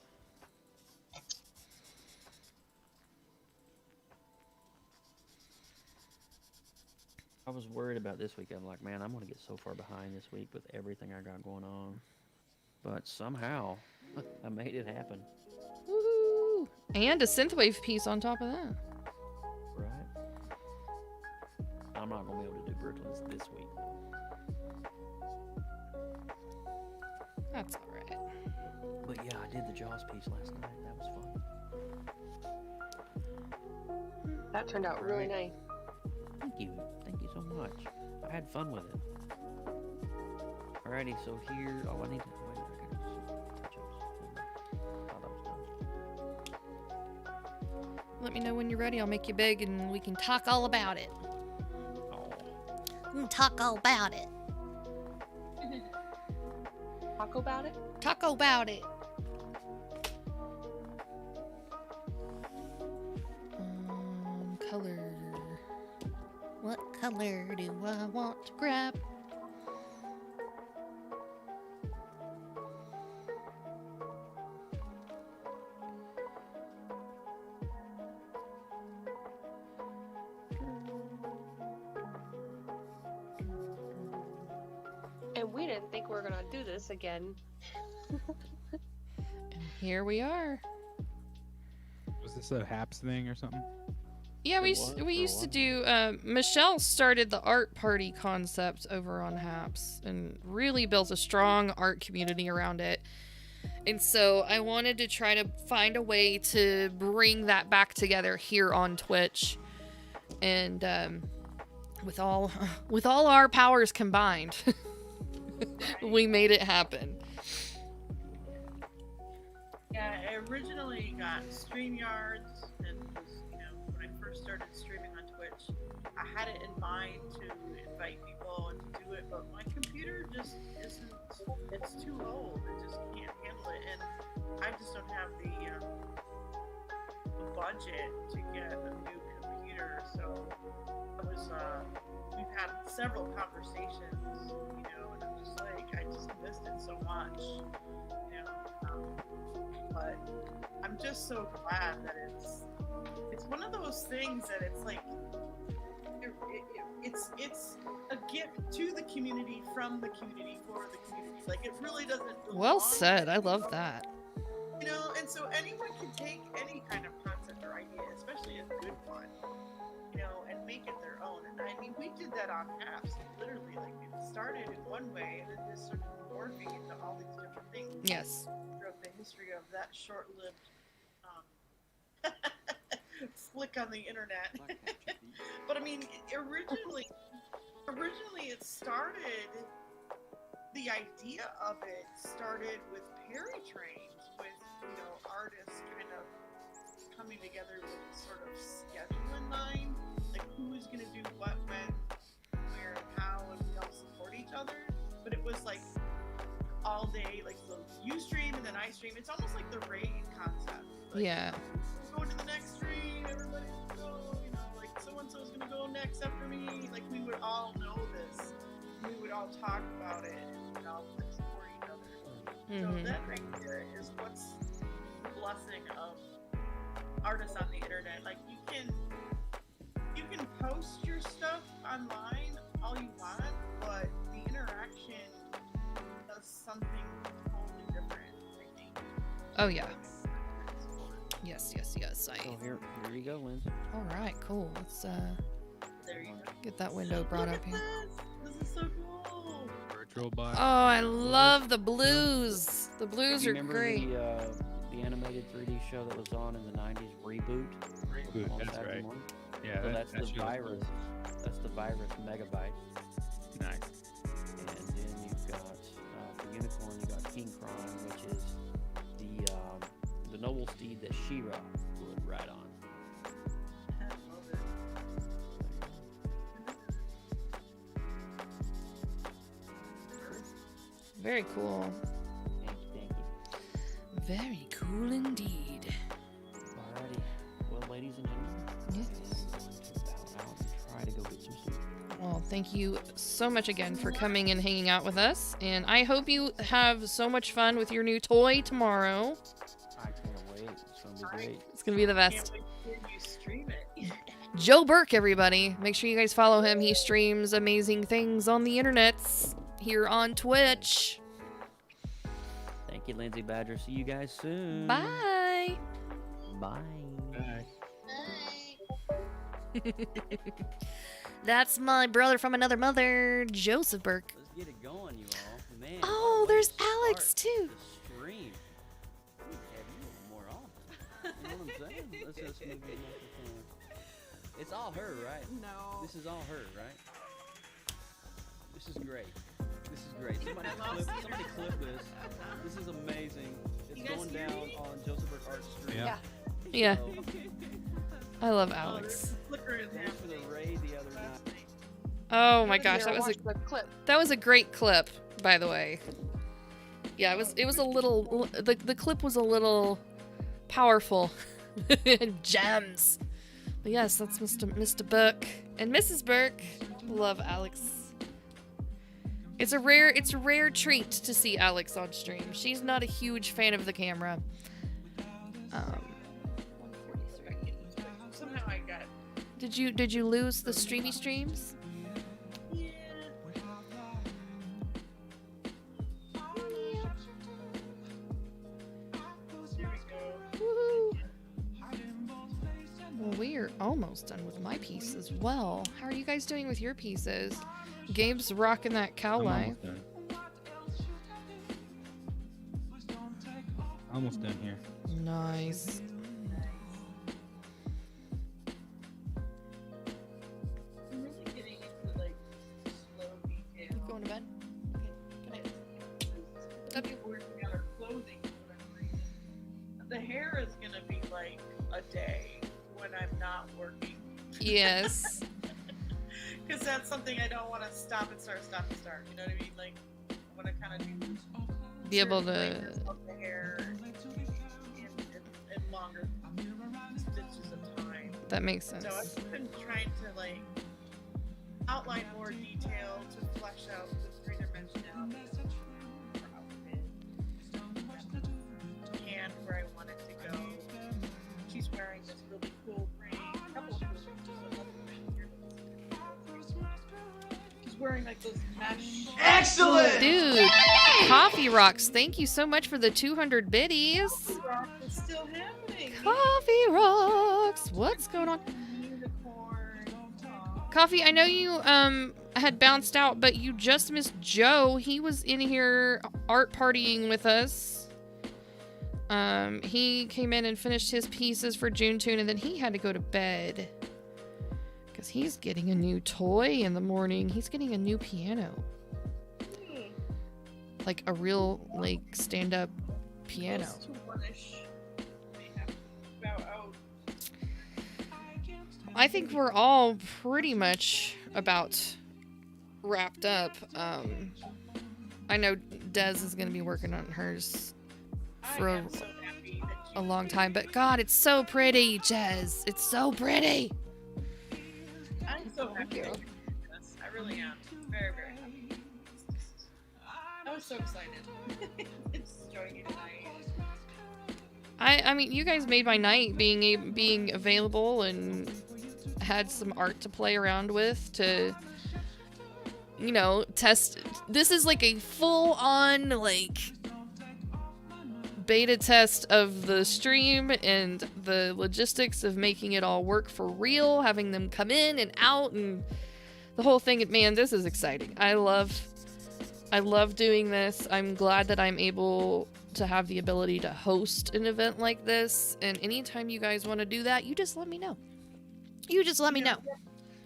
I was worried about this week. I'm like, man, I'm going to get so far behind this week with everything I got going on. But somehow, I made it happen. Woohoo! And a synthwave piece on top of that. Right. I'm not going to be able to do Brooklyn's this week. That's alright. But yeah, I did the Jaws piece last night. That was fun. That turned out really nice. Thank you. Thank you so much. I had fun with it. Alrighty, so here, I need to, wait, I gotta do some touch-ups. Thought I was done. Let me know when you're ready. I'll make you big and we can talk all about it. Oh. We can talk all about it. Taco about it? Talk about it. Color. What color do I want to grab? And we didn't think we were gonna do this again. And here we are. Was this a HAPS thing or something? Yeah, we used to do. Michelle started the art party concept over on Haps and really built a strong art community around it. And so I wanted to try to find a way to bring that back together here on Twitch, and with all our powers combined, we made it happen. Yeah, I originally got StreamYards, and was, you know, when I first started streaming on Twitch, I had it in mind to invite people and to do it, but my computer just isn't, it's too old, it just can't handle it, and I just don't have the budget to get a new computer here, so I was, we've had several conversations, you know, and I'm just like, I just missed it so much, you know, but I'm just so glad that it's one of those things that it's like, it's a gift to the community, from the community, for the community. Like, it really doesn't Well said. I love that. You know, and so anyone can take any kind of concept or idea, especially a good one, you know, and make it their own. And I mean, we did that on apps, literally. Like, it started in one way, and then just sort of morphing into all these different things. Yes. Throughout the history of that short-lived flick on the internet. But I mean, originally it started, the idea of it started with Perry trains, with, you know, artists kind of coming together with a sort of schedule in mind, like who's going to do what, when, where, and how, and we all support each other. But it was like all day, like, so you stream and then I stream. It's almost like the raid concept. Like, yeah. Go to the next stream, everybody go, you know, like so-and-so's gonna go next after me. Like, we would all know this. We would all talk about it, and we'd all support each other. So that right there is what's the blessing of artists on the internet. Like, you can post your stuff online all you want, but the interaction does something totally different, I think. Oh yeah. Yes. So here you go, Lynn. All right, cool. Let's There you go. get that window brought up here. This is so cool. Virtual box. Oh, I love the blues. The blues are Remember great. the animated 3D show that was on in the 90s, Reboot? Reboot, On that's Saturday right. morning? Yeah, So that's the show's virus. That's the virus megabyte. cool. Nice. And then you've got for Unicorn, you got King Crime, which is the noble steed that She-Ra would ride on. I love it. Very cool. Thank you. Very cool indeed. Alrighty. Well, ladies and gentlemen, Yes. bow out and try to go get some sleep. Well, thank you so much again for coming and hanging out with us. And I hope you have so much fun with your new toy tomorrow. I can't wait. It's gonna be great. It's going to be the Can't best. wait to hear you stream it. Joe Burke, everybody. Make sure you guys follow him. He streams amazing things on the internets here on Twitch. Thank you, Lindsay Badger. See you guys soon. Bye. Bye. Bye. That's my brother from another mother, Joseph Burke. Let's get it going, you all. Man. Oh, what a way there's to Alex, start too. the stream. We need to have you on more often. You know what I'm saying? Let's just move your microphone. It's all her, right? No. This is all her, right? This is great. This is great. Somebody clip this. This is amazing. It's going down on Joseph Burke Art Stream. Yeah. Yeah. So, I love Alex. Flicker is thanks for the happening. raid the other night. Oh my gosh, Here, that was watch the clip. a great clip, by the way. Yeah, it was a little the clip was a little powerful. Gems. But yes, that's Mr. Burke and Mrs. Burke. Love Alex. It's a rare treat to see Alex on stream. She's not a huge fan of the camera. Somehow I got. Did you lose the streamy streams? Yeah. There we go. Woohoo! Well, we are almost done with my piece as well. How are you guys doing with your pieces? Gabe's rocking that cow I'm eye. Almost done here. Nice. I'm really getting into like slow detail. Going to bed? Okay. Good night. Love you. Working on our clothing for whatever reason. The hair is gonna be like a day when I'm not working. Yes. Because that's something I don't want to stop and start. You know what I mean? Like, I want to kind of do Be able certain to. layers of the hair in longer stitches of time. That makes sense. So I've been trying to like outline more detail to flesh out the three-dimensionality of her outfit. And where I want it to go. She's wearing this really cool ring. A couple of cool rings. She's wearing like those mesh. Excellent! Dude, Coffee Rocks, thank you so much for the 200 biddies. Coffee Rock is still happening. Coffee Rocks, what's going on? Unicorn. Coffee, I know you had bounced out, but you just missed Joe. He was in here art partying with us. He came in and finished his pieces for JuneToon, and then he had to go to bed. Because he's getting a new toy in the morning. He's getting a new piano. Like a real, like, stand-up piano. I think we're all pretty much about wrapped up. I know Des is going to be working on hers for a long time, but God, it's so pretty, Jez. It's so pretty. I'm so happy that you're doing this. I really am. Very, very happy. I was so excited. It's joining you tonight. I mean, you guys made my night being available and had some art to play around with to, you know, test. This is like a full-on, like, beta test of the stream and the logistics of making it all work for real, having them come in and out and the whole thing. Man, this is exciting. I love doing this. I'm glad that I'm able to have the ability to host an event like this, and anytime you guys want to do that, you just let me know. You just let me know.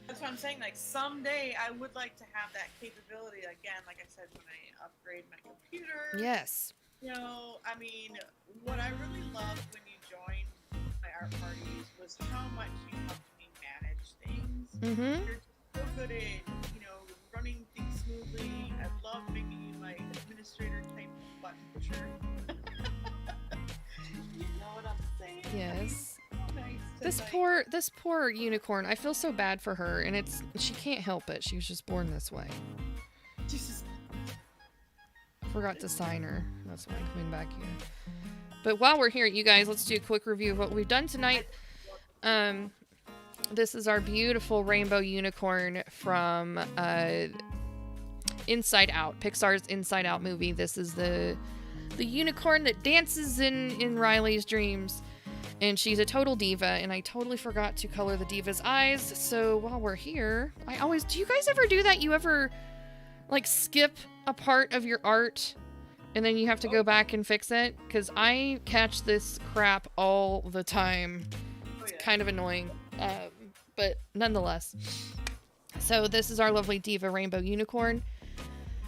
That's what I'm saying. Like, someday I would like to have that capability again. Like I said, when I upgrade my computer. Yes. You know, I mean, what I really loved when you joined my art parties was how much you helped me manage things. Mm-hmm. You're so good at, you know, running things smoothly. I love making you my administrator type button pusher. You know what I'm saying? Yes. So nice to, This poor unicorn. I feel so bad for her, and she can't help it. She was just born this way. Jesus. Forgot to sign her. That's why I'm coming back here. But while we're here, you guys, let's do a quick review of what we've done tonight. This is our beautiful rainbow unicorn from Inside Out, Pixar's Inside Out movie. This is the unicorn that dances in Riley's dreams. And she's a total diva, and I totally forgot to color the diva's eyes. So while we're here, do you guys ever do that? You ever, like, skip a part of your art and then you have to go back and fix it? Because I catch this crap all the time. It's kind of annoying, but nonetheless. So this is our lovely diva rainbow unicorn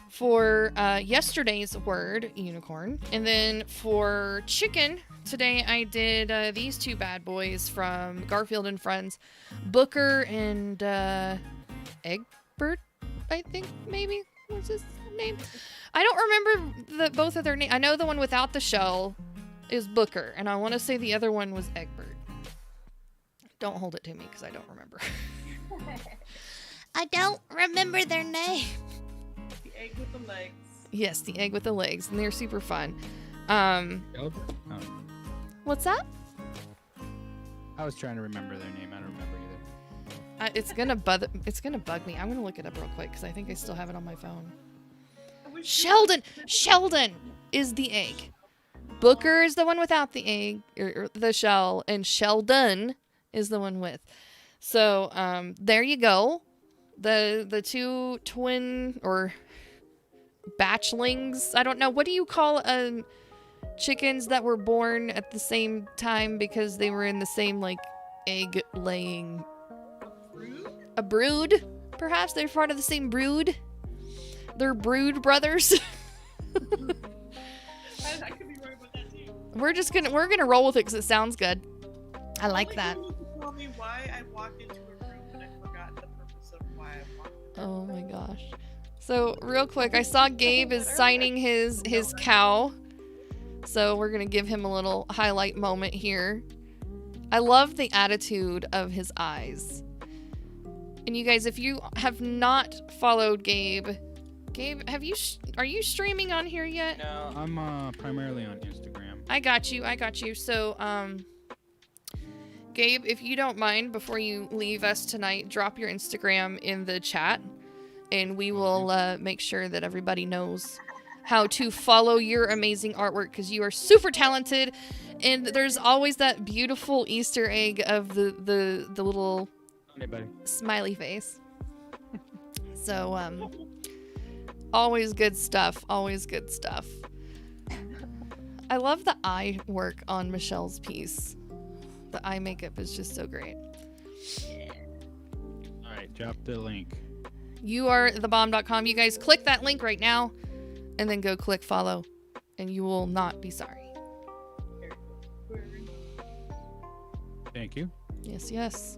for yesterday's word, unicorn. And then for chicken, today I did these two bad boys from Garfield and Friends, Booker and Egbert, I think, maybe. What's his name? I don't remember both of their names. I know the one without the shell is Booker, and I want to say the other one was Egbert. Don't hold it to me because I don't remember. I don't remember their name. The egg with the legs. Yes, the egg with the legs, and they're super fun. What's that? I was trying to remember their name. I don't remember either. It's gonna bug me. I'm gonna look it up real quick because I think I still have it on my phone. Sheldon is the egg. Booker is the one without the egg or the shell, and Sheldon is the one with. So there you go. The two twin or batchlings. I don't know. What do you call chickens that were born at the same time because they were in the same, like, egg laying? A brood? Perhaps they're part of the same brood. They're brood brothers. I could be right about that too. We're gonna roll with it because it sounds good. I like that. Tell me why I walked into a room and I forgot the purpose of why I walked into a Oh room. my gosh. So real quick, I saw Gabe is signing his cow. So we're gonna give him a little highlight moment here. I love the attitude of his eyes. And you guys, if you have not followed Gabe, are you streaming on here yet? No, I'm primarily on Instagram. I got you. So, Gabe, if you don't mind, before you leave us tonight, drop your Instagram in the chat, and we will make sure that everybody knows how to follow your amazing artwork, because you are super talented, and there's always that beautiful Easter egg of the little smiley face. So, always good stuff. Always good stuff. I love the eye work on Michelle's piece. The eye makeup is just so great. Alright, drop the link. youarethebomb.com. You guys click that link right now and then go click follow, and you will not be sorry. Thank you. Yes.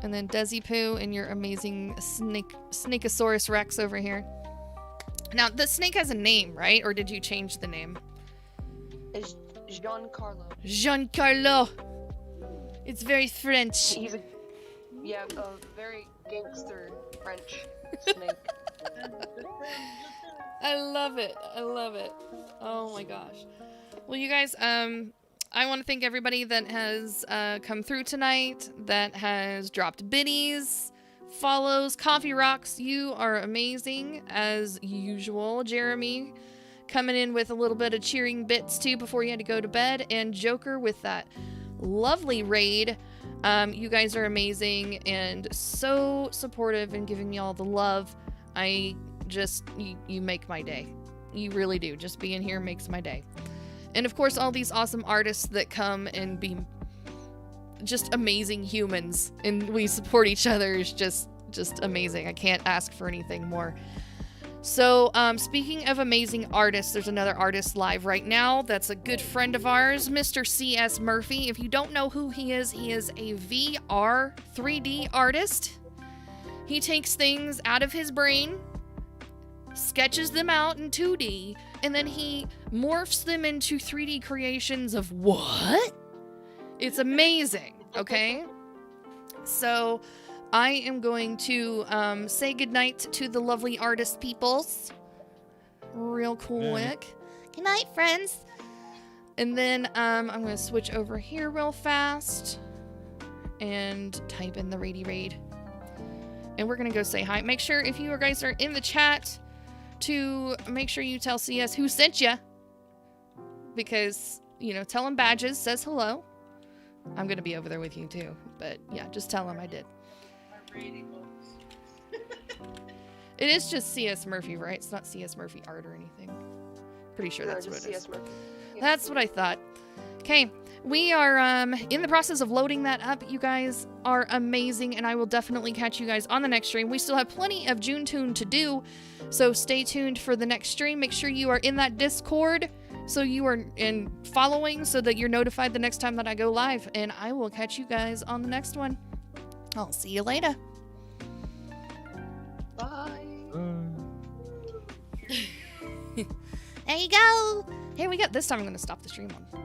And then Desi Poo and your amazing Snakeosaurus Rex over here. Now, the snake has a name, right? Or did you change the name? It's Giancarlo. Giancarlo. It's very French. He's a very gangster French snake. I love it. Oh my gosh. Well, you guys, I want to thank everybody that has come through tonight, that has dropped biddies, follows, coffee rocks. You are amazing as usual. Jeremy coming in with a little bit of cheering bits too before you had to go to bed, and Joker with that lovely raid. You guys are amazing and so supportive and giving me all the love. You make my day. You really do. Just being here makes my day. And of course, all these awesome artists that come and be just amazing humans, and we support each other is just amazing. I can't ask for anything more. So, speaking of amazing artists, there's another artist live right now that's a good friend of ours, Mr. C.S. Murphy. If you don't know who he is a VR 3D artist. He takes things out of his brain, sketches them out in 2D, and then he morphs them into 3D creations of what? It's amazing, okay? So I am going to say goodnight to the lovely artist peoples real quick. Good night, friends. And then I'm going to switch over here real fast and type in the Rady Raid. And we're going to go say hi. Make sure if you guys are in the chat to make sure you tell CS who sent you. Because, tell him Badges says hello. I'm going to be over there with you too. But yeah, just tell him I did. It is just CS Murphy, right? It's not CS Murphy art or anything. Pretty sure that's what it is. That's what I thought. Okay, we are in the process of loading that up. You guys are amazing, and I will definitely catch you guys on the next stream. We still have plenty of JuneToon to do, so stay tuned for the next stream. Make sure you are in that Discord, so you are following, so that you're notified the next time that I go live. And I will catch you guys on the next one. I'll see you later. Bye. There you go. Here we go. This time I'm going to stop the stream on.